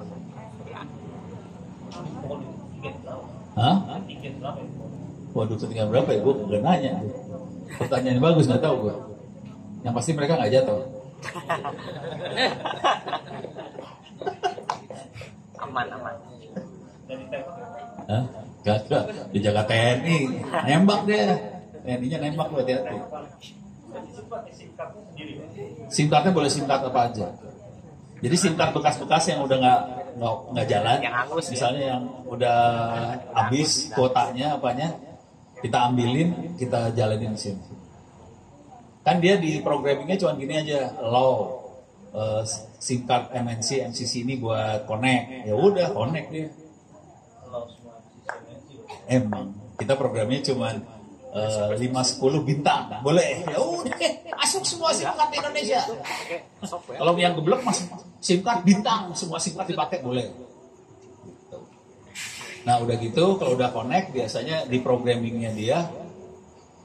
Hah? Waduh, ketinggian berapa ya? Gue gak nanya. Pertanyaan bagus, gak tahu gue. Yang pasti mereka gak jatuh. Aman. Hah? Gak. Dijaga TNI. Nembak dia. TNI-nya nembak, hati-hati. SIM cardnya boleh SIM card apa aja. Jadi SIM card bekas-bekas yang udah nggak jalan, yang hangus, misalnya yang udah habis kuotanya apanya, kita ambilin, kita jalanin SIM. Kan dia di programmingnya cuma gini aja, allow SIM card MNC MCC ini buat connect, ya udah connect dia. Emang kita programnya cuma 5-10 bintang, boleh. Ya udah, masuk semua SIM card di Indonesia. Kalau yang geblek masuk SIM card bintang, semua SIM card dipakai boleh. Nah udah gitu, kalau udah connect biasanya di programmingnya dia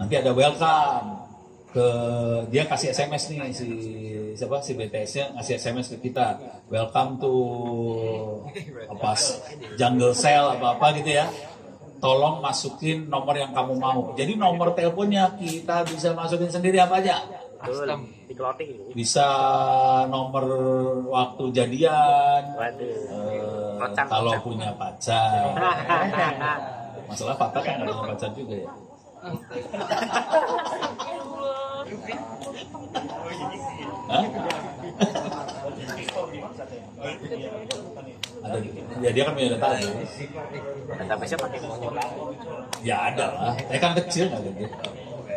nanti ada welcome ke dia, kasih SMS nih si BTS-nya ngasih SMS ke kita, welcome to apa jungle cell apa gitu ya. Tolong masukin nomor yang kamu mau. Jadi nomor teleponnya kita bisa masukin sendiri apa aja. Bisa nomor waktu jadian, kalau punya pacar. Masalah Fatah kan ada pacar juga ya. Hah? Ada, ya dia kan punya database. Database-nya pakai monyet. Ya ada lah. Kan kecil nggak gitu.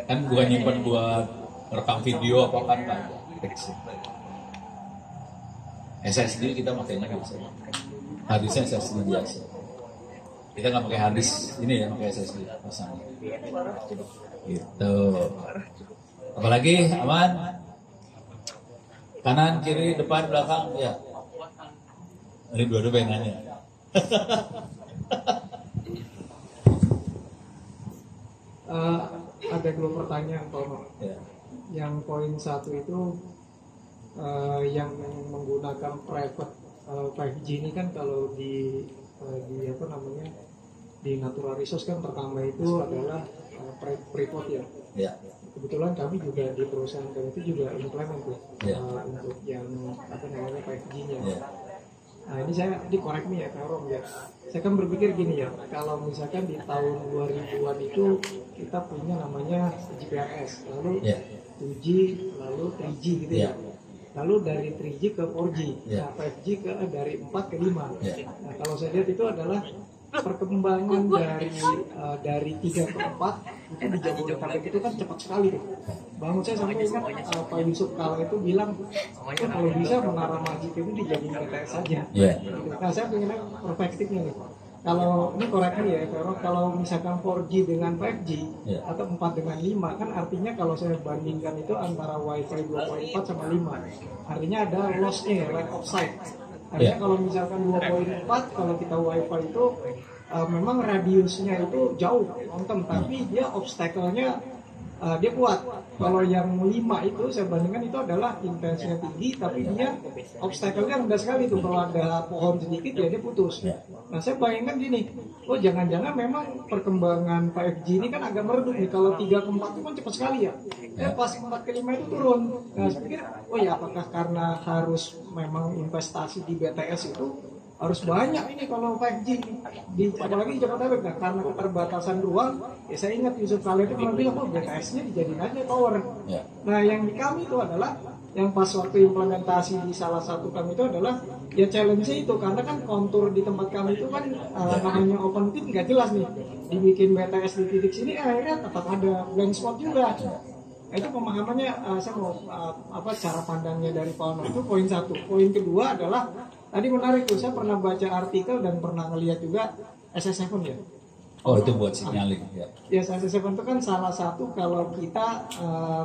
Kan bukan nyimpen buat rekam video apa kan nggak ada. Kecil. SSD kita makainya biasa. Harddisknya SSD biasa. Kita nggak pakai harddisk ini ya, pakai SSD pasang. Gitu. Apalagi aman? Kanan, kiri, depan, belakang, ya. Ini dua-dua pengen nanya. Ada dua pertanyaan, Tono. Ya. Yang poin satu itu yang menggunakan private 5G ini kan kalau di apa namanya, di natural resource kan pertama itu adalah private ya. Ya. Kebetulan kami juga di perusahaan kami itu juga implement tuh untuk yang apa namanya 5G-nya. Ya. Nah ini saya dikorek nih ya Kak Rom ya. Saya kan berpikir gini ya, kalau misalkan di tahun 2000-an itu kita punya namanya GPRS, lalu 2G, lalu 3G gitu ya. Lalu dari 3G ke 4G, nah 5G dari 4 ke 5. Nah kalau saya lihat itu adalah perkembangan dari 3 ke 4 itu di Jabodetabek itu kan cepat sekali tuh. Bangun saya sampai ingat Pak Yusuf Kala itu bilang kalau bisa menara Masjid itu dijadiin BTS saja. Nah saya pengen perspektifnya nih. Kalau ini koreksi ya, kalau misalkan 4G dengan 5G atau 4 dengan 5 kan artinya kalau saya bandingkan itu antara Wi-Fi 2.4 sama 5. Artinya ada loss-nya ya, lack of sight. Artinya kalau misalkan 2.4 kalau kita Wi-Fi itu memang radiusnya itu jauh long-term, tapi dia obstacle-nya dia kuat. Kalau yang 5 itu saya bandingkan itu adalah intensinya tinggi, tapi dia obstacle-nya rendah sekali tuh. Kalau ada pohon sedikit ya dia putus. Nah saya bayangkan gini, oh jangan-jangan memang perkembangan 5G ini kan agak meredup nih. Kalau 3 ke 4 itu kan cepat sekali ya. Pas 4 ke 5 itu turun. Nah saya pikir, oh ya apakah karena harus memang investasi di BTS itu harus banyak ini kalau 5G apalagi di Jabodetabek. Nah, karena keterbatasan ruang, ya saya ingat Yusuf Kala itu pernah bilang, BTS-nya dijadiin aja tower. Nah yang di kami itu adalah yang pas waktu implementasi di salah satu kami itu adalah ya challenge-nya itu, karena kan kontur di tempat kami itu kan namanya open pit nggak jelas nih, dibikin BTS di titik sini akhirnya tetap ada blind spot juga. Nah, itu pemahamannya saya mau cara pandangnya dari Pak Ono itu poin satu. Poin kedua adalah tadi menarik tuh, saya pernah baca artikel dan pernah ngelihat juga SS7 ya. Oh itu buat signaling ya. Ya SSF itu kan salah satu kalau kita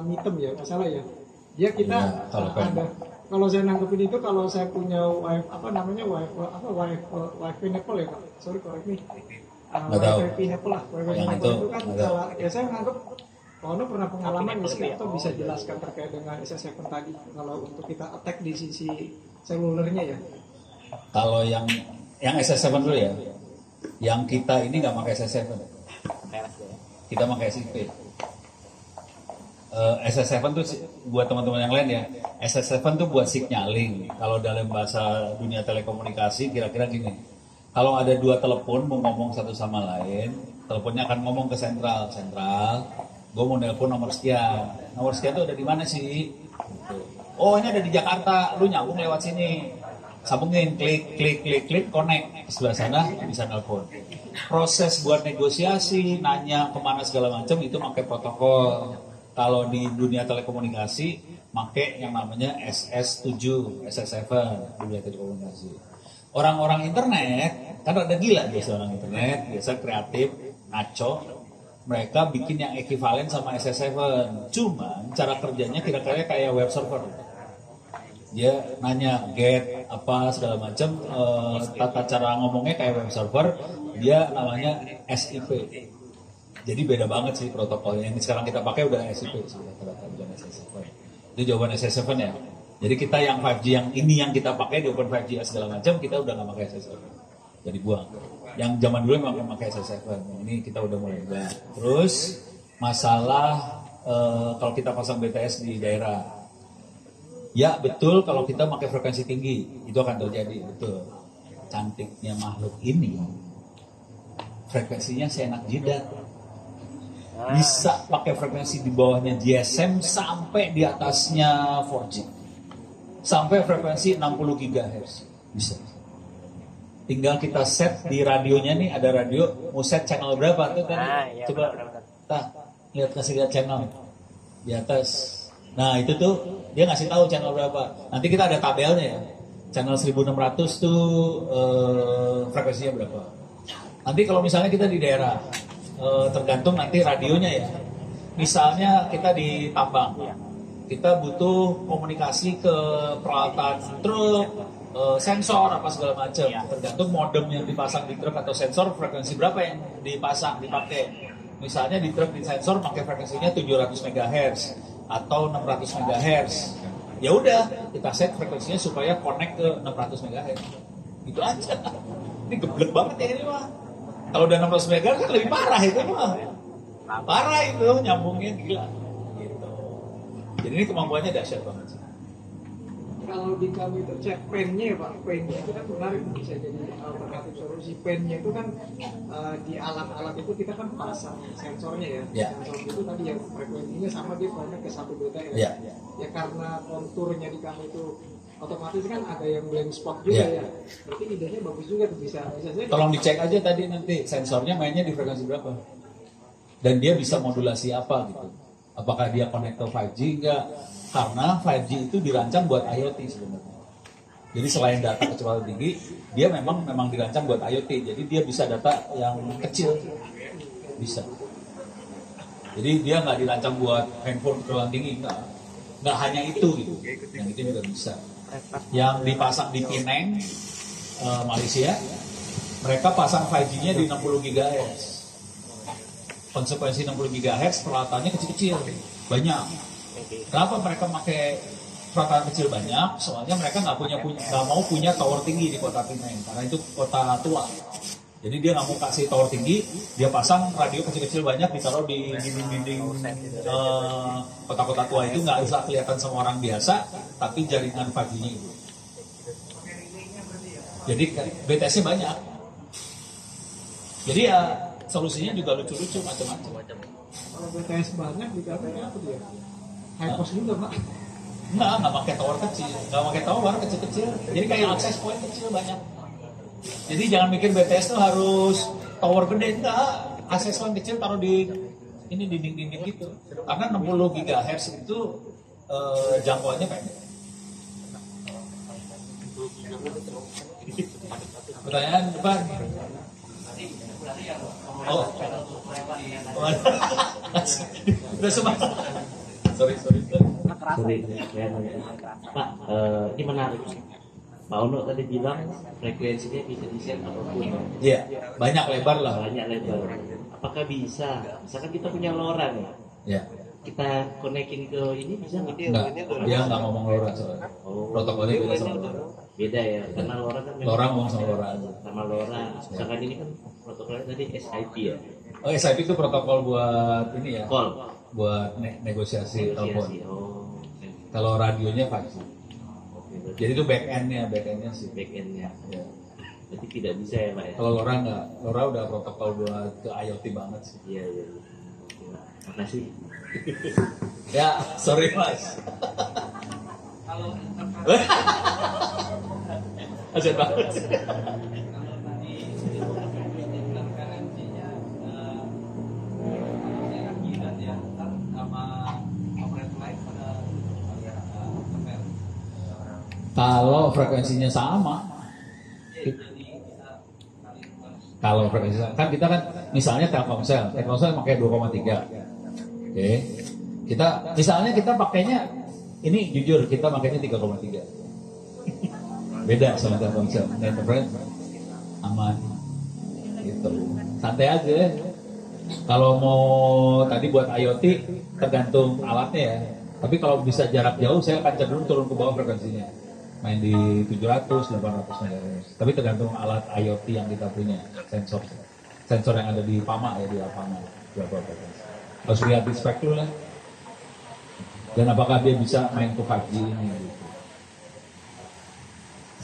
mitem ya, masalah ya. Dia kita Ya, ada. Kalau saya nanggepin itu kalau saya punya wifi Nepal ya Pak. Sorry correct me. Wifi Nepal lah. Wifi Nepal itu kan salah. Ya saya nganggep Ono pernah pengalaman atau bisa jelaskan terkait dengan SS7 tadi kalau untuk kita attack di sisi selulernya ya. Kalau yang SS7 dulu ya. Yang kita ini nggak pakai SS7. Kita pakai SIP. SS7 tuh buat teman-teman yang lain ya. SS7 tuh buat signaling. Kalau dalam bahasa dunia telekomunikasi kira-kira gini. Kalau ada dua telepon mau ngomong satu sama lain, teleponnya akan ngomong ke sentral. Gue mau nelpon nomor sekian tuh ada di mana sih? Gitu. Oh ini ada di Jakarta, lu nyambung lewat sini, sambungin, klik, connect, sebelah sana bisa nelpon. Proses buat negosiasi, nanya kemana segala macam itu pakai protokol. Kalau di dunia telekomunikasi, pakai yang namanya SS7, SS7 dunia telekomunikasi. Orang-orang internet, kan ada gila biasa orang internet, biasa kreatif, ngaco. Mereka bikin yang ekivalen sama SS7. Cuman cara kerjanya kira-kira kayak web server. Dia nanya get apa segala macam, tata cara ngomongnya kayak web server. Dia namanya SIP. Jadi beda banget sih protokolnya. Yang sekarang kita pakai udah SIP sih, bukan SS7. Itu jawaban SS7 ya. Jadi kita yang 5G yang ini yang kita pakai di Open 5G segala macam kita udah nggak pakai SS7. Jadi buang. Yang zaman dulu memang pakai SS7. Ini kita udah mulai enggak. Terus masalah kalau kita pasang BTS di daerah. Ya betul kalau kita pakai frekuensi tinggi itu akan terjadi, betul. Cantiknya makhluk ini frekuensinya seenak jidat. Bisa pakai frekuensi di bawahnya GSM sampai di atasnya 4G. Sampai frekuensi 60 GHz. Bisa. Tinggal kita set di radionya nih, ada radio, mau set channel berapa tuh kan? Ya, coba, kasih lihat channel di atas. Nah itu tuh dia ngasih tahu channel berapa. Nanti kita ada tabelnya ya. Channel 1600 tuh frekuensinya berapa. Nanti kalau misalnya kita di daerah, tergantung nanti radionya ya. Misalnya kita di tambang, kita butuh komunikasi ke peralatan truk, sensor apa segala macam. Tergantung modem yang dipasang di truk atau sensor, frekuensi berapa yang dipakai. Misalnya di truk di sensor pakai frekuensinya 700 MHz atau 600 MHz. Ya udah, kita set frekuensinya supaya connect ke 600 MHz. Itu aja. Ini geblek banget ya ini mah. Kalau udah 600 MHz kan lebih parah itu mah. Parah itu nyambungnya gila. Gitu. Jadi ini kemampuannya dahsyat banget sih. Kalau di kami itu cek pennya ya Pak, pennya itu kan menarik, bisa jadi alternatif solusi. Pennya itu kan di alat-alat itu kita kan pasang sensornya ya. Sensor itu tadi yang frekuensinya sama, dia connect ke satu BTS. Ya karena konturnya di kami itu otomatis kan ada yang blank spot juga ya. Berarti idenya bagus juga tuh, bisa saja. Tolong dicek aja tadi nanti sensornya mainnya di frekuensi berapa. Dan dia bisa modulasi apa gitu. Apakah dia connect ke 5G enggak? Karena 5G itu dirancang buat IoT sebenarnya. Jadi selain data kecepatan tinggi, dia memang dirancang buat IoT. Jadi dia bisa data yang kecil, bisa. Jadi dia nggak dirancang buat handphone kecepatan tinggi, nggak hanya itu gitu. Yang itu juga bisa. Yang dipasang di Penang, Malaysia, mereka pasang 5G-nya di 60 GHz. Konsekuensi 60 GHz peralatannya kecil-kecil, banyak. Kenapa mereka pakai peralatan kecil banyak? Soalnya mereka nggak mau punya tower tinggi di kota Penang, karena itu kota tua. Jadi dia nggak mau kasih tower tinggi, dia pasang radio kecil-kecil banyak ditaruh di dinding-dinding kota-kota tua itu, nggak bisa kelihatan sama orang biasa, tapi jaringan 5G-nya itu. Jadi BTS-nya banyak. Jadi ya solusinya juga lucu-lucu macam-macam. Kalau BTS banyak di kami apa dia? High cost juga Pak? Nggak pakai tower kecil, nggak pakai tower kecil-kecil. Jadi kayak access point kecil banyak. Jadi jangan mikir BTS tuh harus tower gede, enggak. Access point kecil taruh di ini dinding-dinding gitu. Karena 60 GHz itu jangkauannya pendek. Pertanyaan depan. Oh. Udah semua. Sorry. Pak, ini menarik. Pak Ono tadi bilang frekuensinya bisa di-set apapun. Iya, banyak lebar lah. Banyak lebar. Apakah bisa? Misalkan kita punya LoRa nih. Ya. Kita konekin ke ini bisa nggak? Dia nggak ngomong LoRa soalnya. Protokolnya beda sama LoRa. Beda ya, karena LoRa kan LoRa ngomong sama LoRa aja. Sama LoRa. Misalkan ini kan protokolnya tadi SIP ya. Oh, SIP itu protokol buat ini ya. Call. Buat negosiasi telepon. Oh. Kalau radionya 5G. Jadi itu back-endnya sih. Back-endnya. Ya. Berarti tidak bisa ya Pak ya? Kalau LoRa nggak, LoRa udah protokol buat ke IoT banget sih. Iya. Makasih. Ya, sorry Mas. Kalau Asyik banget. Kalau frekuensinya sama, kalau frekuensinya kan kita kan misalnya Telkomsel pakai 2,3, oke. Misalnya kita pakainya ini jujur kita pakainya 3,3, beda sama Telkomsel. Internet aman, gitu, santai aja. Kalau mau tadi buat IoT tergantung alatnya ya. Tapi kalau bisa jarak jauh saya akan cenderung turun ke bawah frekuensinya. Main di 700, 800 MHz. Tapi tergantung alat IoT yang kita punya, sensor yang ada di PAMA ya, di lapangan berapa frekuensi. Harus lihat di spek dulu lah. Dan apakah dia bisa main ke 5G ini gitu.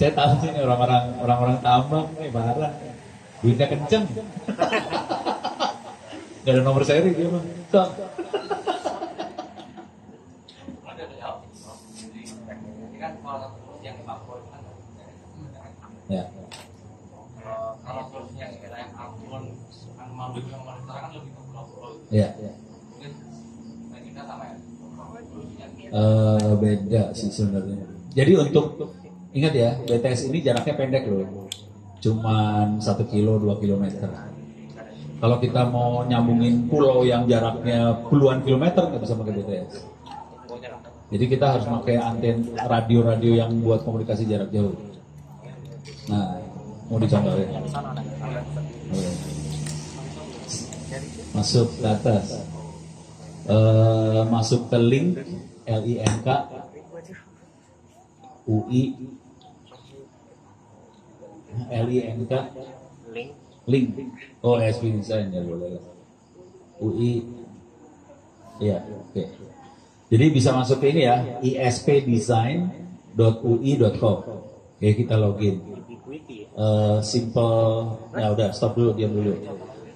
Saya tahu sih orang-orang tambang barang duitnya kenceng. Gak ada nomor seri dia mah. Ya. Kalau solusinya kayak Ambon, Maluku yang kan lebih ke pulau-pulau. Ya. Mungkin kita sama ya. Beda sih sebenarnya. Jadi untuk ingat ya, BTS ini jaraknya pendek loh, cuman 1 kilo 2 kilometer. Kalau kita mau nyambungin pulau yang jaraknya puluhan kilometer nggak bisa pakai BTS. Jadi kita harus pakai anten radio-radio yang buat komunikasi jarak jauh. Nah, mau dicontohin. Masuk ke atas, masuk ke link LINK UI LINK link oh SP design ya boleh UI ya oke. Jadi bisa masuk ke ini ya ispdesign.ui.com. Oke, kita login. Simple. Ya udah stop dulu, diam dulu.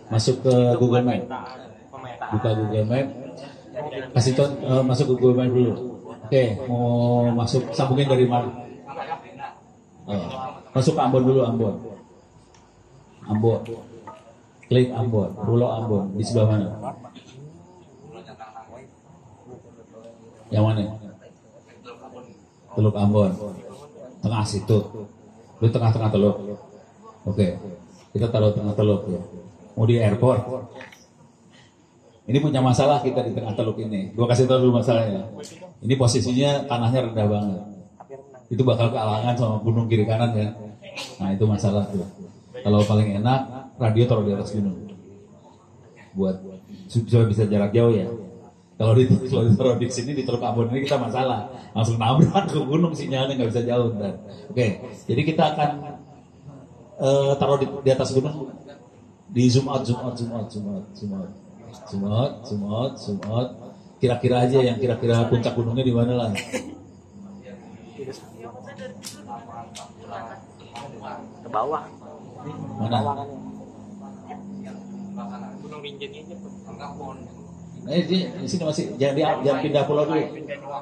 Masuk ke Google Map. Buka Google Map. Kasih masuk ke Google Map dulu. Oke, mau masuk sambungin dari mana? Masuk ke Ambon dulu, Ambon. Klik Ambon, Pulau Ambon di sebelah mana? Yang mana? Teluk Ambon. Tengah situ. Lu tengah-tengah teluk. Oke. Kita taruh tengah teluk ya. Mau di airport. Ini punya masalah kita di tengah teluk ini. Gua kasih tahu dulu masalahnya. Ini posisinya tanahnya rendah banget. Itu bakal kealangan sama gunung kiri kanan ya. Nah, itu masalah tuh. Kalau paling enak radio taruh di atas gunung. Buat supaya bisa jarak jauh ya. Kalau ditaruh di sini di Teluk Ambon ini kita masalah, langsung nabrak ke gunung sinyalnya nggak bisa jauh. Oke, jadi kita akan taruh di atas gunung, di zoom out. Kira-kira aja yang kira-kira puncak gunungnya di mana lah? Ke bawah. Mana? Gunung Rinjani itu. Di sini masih jangan pindah pulau dulu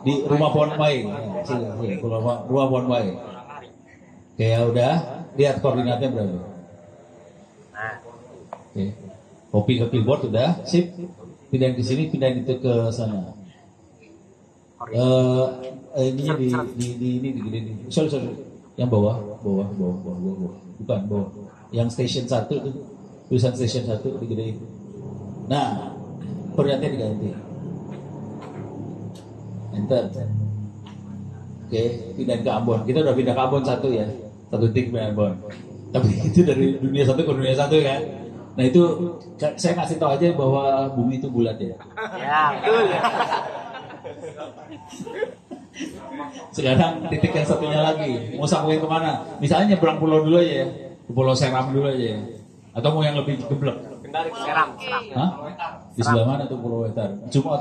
di rumah Pohon Mai. Sini, rumah Pohon Mai. Oke, ya udah, lihat koordinatnya berapa. Oke. Copy ke keyboard udah, sip. Pindahin ke sini, pindahin itu ke sana. Ini di sorry. Yang bawah. Bukan bawah. Yang station 1 itu Tulisan station 1 digedein. Nah, koordinatnya diganti. Enter. Oke, pindah ke Ambon. Kita udah pindah ke Ambon 1 ya. 1 titik pindah Ambon. Tapi itu dari dunia 1 ke dunia 1 kan. Nah itu saya kasih tahu aja bahwa bumi itu bulat ya. Ya, betul. Sekarang titik yang satunya lagi, mau sambungin kemana? Misalnya nyebrang pulau dulu aja ya, ke Pulau Seram dulu aja ya. Atau mau yang lebih geblek? Seram. Hah? Di sebelah mana tuh Pulau Wetar? Cuma.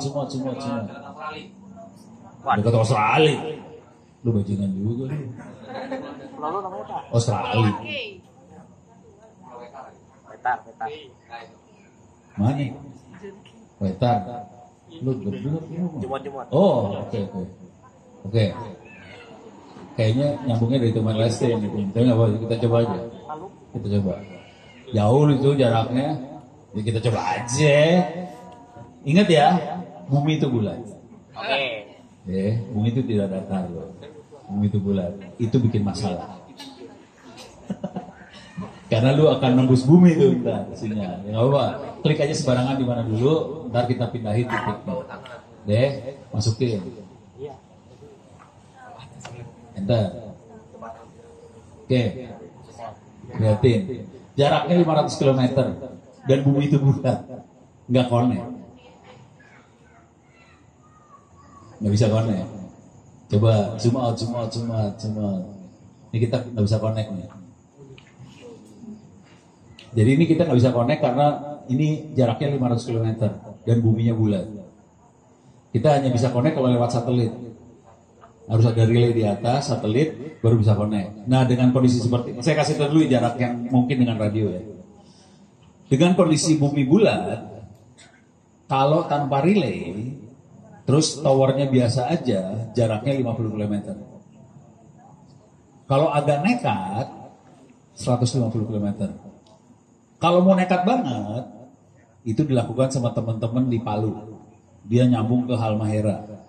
Dekat Australia. Lu bajingan juga lu. Lalu namanya apa? Australia. Wetar. Mana? Wetar. Lu geblek lu. Jumot. Oh, oke. Kayaknya nyambungnya dari teman Lesti gitu. Tapi nggak apa, kita coba aja. Kita coba. Jauh itu jaraknya. Ya kita coba aja. Ingat ya, bumi itu bulat. Oke. Bumi itu tidak datar loh. Bumi itu bulat. Itu bikin masalah. Karena lu akan nembus bumi itu ntar sinyal. Ya nggak apa. Klik aja sembarangan di mana dulu. Ntar kita pindahin titiknya. Masukin. Enter. Oke. Lihatin. Jaraknya 500 km dan bumi itu bulat. Nggak connect. Nggak bisa connect. Coba zoom out. Ini kita nggak bisa connect nih. Jadi ini kita nggak bisa connect karena ini jaraknya 500 km dan buminya bulat. Kita hanya bisa connect kalau lewat satelit. Harus ada relay di atas, satelit, baru bisa connect. Nah dengan kondisi seperti ini, saya kasih tahu dulu jarak yang mungkin dengan radio ya. Dengan kondisi bumi bulat, kalau tanpa relay, terus towernya biasa aja, jaraknya 50 km. Kalau agak nekat, 150 km. Kalau mau nekat banget, itu dilakukan sama teman-teman di Palu. Dia nyambung ke Halmahera.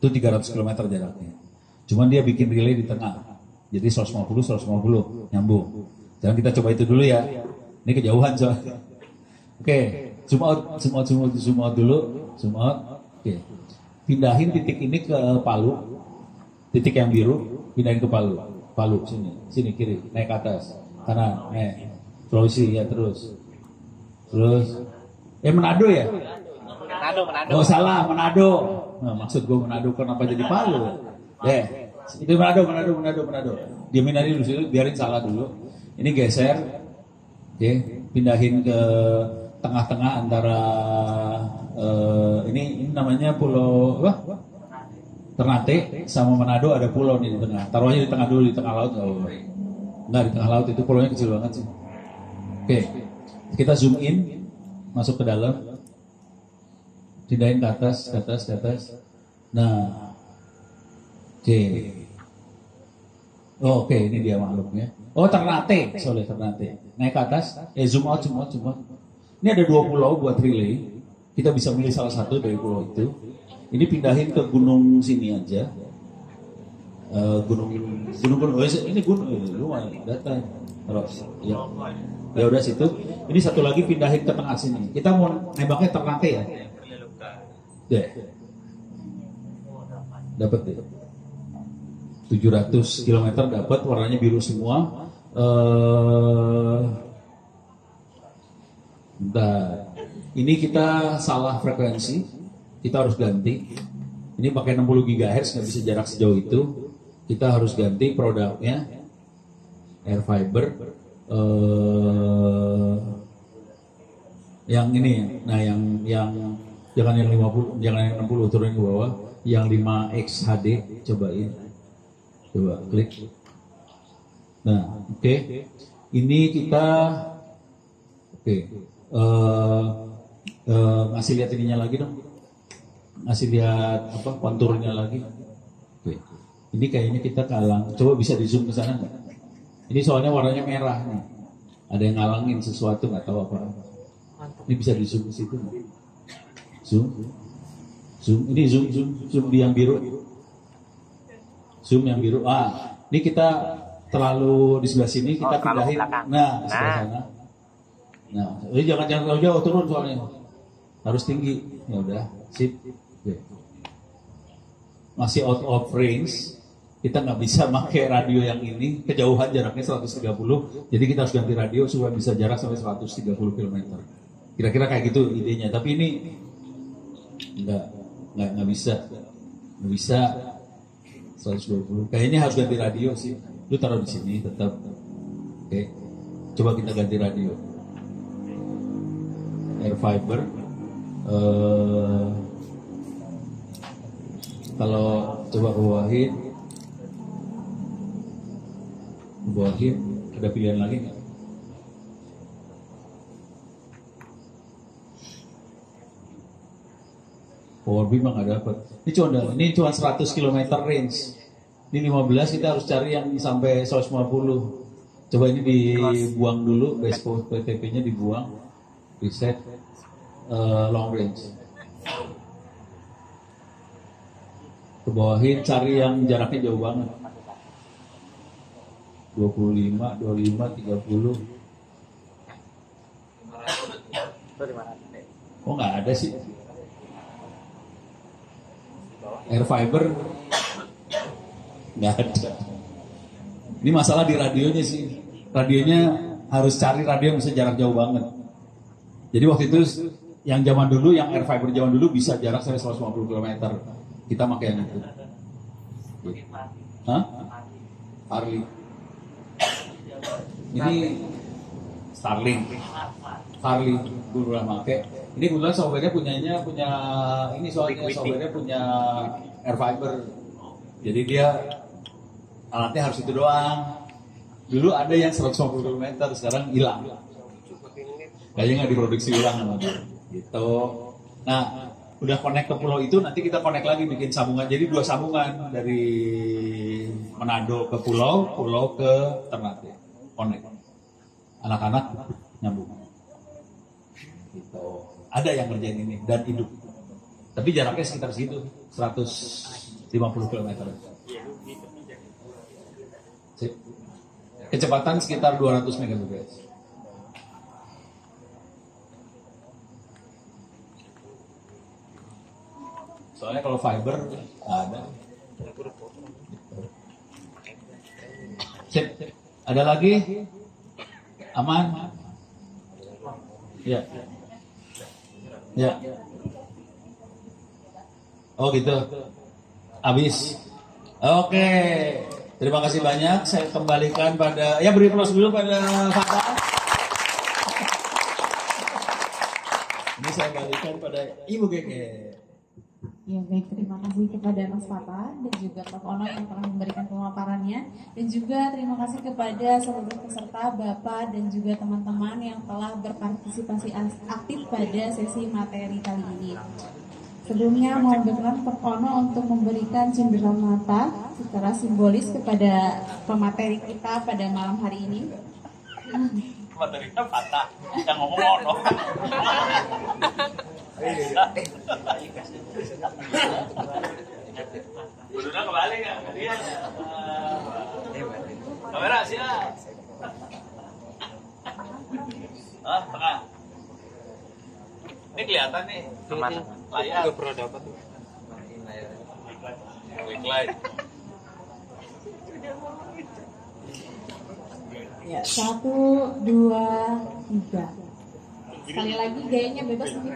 Itu 300 km jaraknya. Cuman dia bikin relay di tengah. Jadi 150 nyambung. Jangan kita coba itu dulu ya. Ini kejauhan soalnya. Oke, zoom out dulu. Zoom out. Oke. Pindahin titik ini ke Palu. Titik yang biru, pindahin ke Palu. Palu sini kiri, naik ke atas. Kanan, naik. Sulawesi ya terus. Manado ya? Manado. Oh salah, Manado. Nah, maksud gue Manado kenapa jadi Palu? Itu Manado. Diamin aja dulu, biarin salah dulu. Ini geser, pindahin ke tengah-tengah antara ini namanya Pulau Ternate sama Manado, ada pulau nih di tengah. Taruh aja di tengah dulu, di tengah laut nggak di tengah laut itu pulaunya kecil banget sih. Oke, kita zoom in, masuk ke dalam. Pindahin ke atas. Nah, oke, ini dia makhluknya. Oh, Ternate. Naik ke atas, zoom out. Ini ada 2 pulau buat relay. Kita bisa milih salah satu dari pulau itu. Ini pindahin ke gunung sini aja. Gunung. Ini gunung, lumayan data. Terus, ya udah situ. Ini satu lagi pindahin ke tengah sini. Kita mau nembaknya Ternate ya. Dapat deh 700 km dapat, warnanya biru semua. Ini kita salah frekuensi, kita harus ganti. Ini pakai 60 GHz, nggak bisa jarak sejauh itu. Kita harus ganti produknya air fiber. Yang ini, nah yang jangan yang 50, jangan yang 60 turunin ke bawah, yang 5X HD cobain. Coba klik. Nah, oke. Ini kita ngasih lihat ininya lagi dong. Ngasih lihat konturnya lagi. Oke. Ini kayaknya kita kalang. Coba bisa di zoom ke sana enggak? Ini soalnya warnanya merah nih. Ada yang ngalangin sesuatu, nggak tahu apa. Ini bisa di zoom ke situ enggak? Zoom. Ini zoom di yang biru. Zoom yang biru. Ini kita terlalu di sebelah sini, kita pindahin. Nah, di sebelah sana. Nah, jangan jauh-jauh, turun soalnya. Harus tinggi. Ya udah, sip. Oke. Masih out of range. Kita nggak bisa pakai radio yang ini, kejauhan jaraknya 130, jadi kita harus ganti radio supaya bisa jarak sampai 130 km. Kira-kira kayak gitu idenya, tapi ini nggak bisa 120. Kayaknya harus ganti radio sih. Lu taruh di sini tetap. Oke, coba kita ganti radio. Air fiber. Kalau coba bawahin, ada pilihan lagi nggak? Power beam nggak dapat. Ini cuma 100 km range. Ini 15 kita harus cari yang sampai 150. Coba ini dibuang dulu, base PTP-nya dibuang, reset long range. Kebawahin, cari yang jaraknya jauh banget. 25, 30. Oh nggak ada sih. Air fiber nggak ada. Ini masalah di radionya sih. Radionya harus cari radio yang bisa jarak jauh banget. Jadi waktu itu yang zaman dulu, yang air fiber zaman dulu bisa jarak sampai 150 km. Kita pakai yang itu. Hah? Harley. Ini Starlink, Harley gue udah pakai. Ini kebetulan software-nya punya ini soalnya software-nya punya air fiber. Jadi dia alatnya harus itu doang. Dulu ada yang 150 km, sekarang hilang. Kayaknya nggak diproduksi ulang sama dia. Gitu. Nah, udah connect ke pulau itu, nanti kita connect lagi bikin sambungan. Jadi 2 sambungan dari Manado ke pulau ke Ternate. Connect. Anak-anak nyambung. Gitu. Ada yang ngerjain ini dan hidup. Tapi jaraknya sekitar segitu, 150 km. Sip. Kecepatan sekitar 200 Mbps. Soalnya kalau fiber nggak ada. Sip. Ada lagi? Aman? Ya. Ya. Oh gitu. Habis. Oke. Terima kasih banyak. Saya kembalikan pada, ya beri aplaus dulu pada Fatah. Ini saya kembalikan pada Ibu Gege. Ya baik, terima kasih kepada Mas Fatah dan juga Prof. Ono yang telah memberikan pemaparannya, dan juga terima kasih kepada seluruh peserta, Bapak dan juga teman-teman yang telah berpartisipasi aktif pada sesi materi kali ini. Sebelumnya mohon berkenan Prof. Ono untuk memberikan cenderam mata secara simbolis kepada pemateri kita pada malam hari ini. Materinya Fatah, yang ngomong Ono. Udah kembali nggak? Iya. Kamera siap. Tengah. Ini kelihatan nih. Layar. Nggak pernah dapat. Quick light. Ya, 1, 2, 3. Sekali lagi gayanya bebas gitu.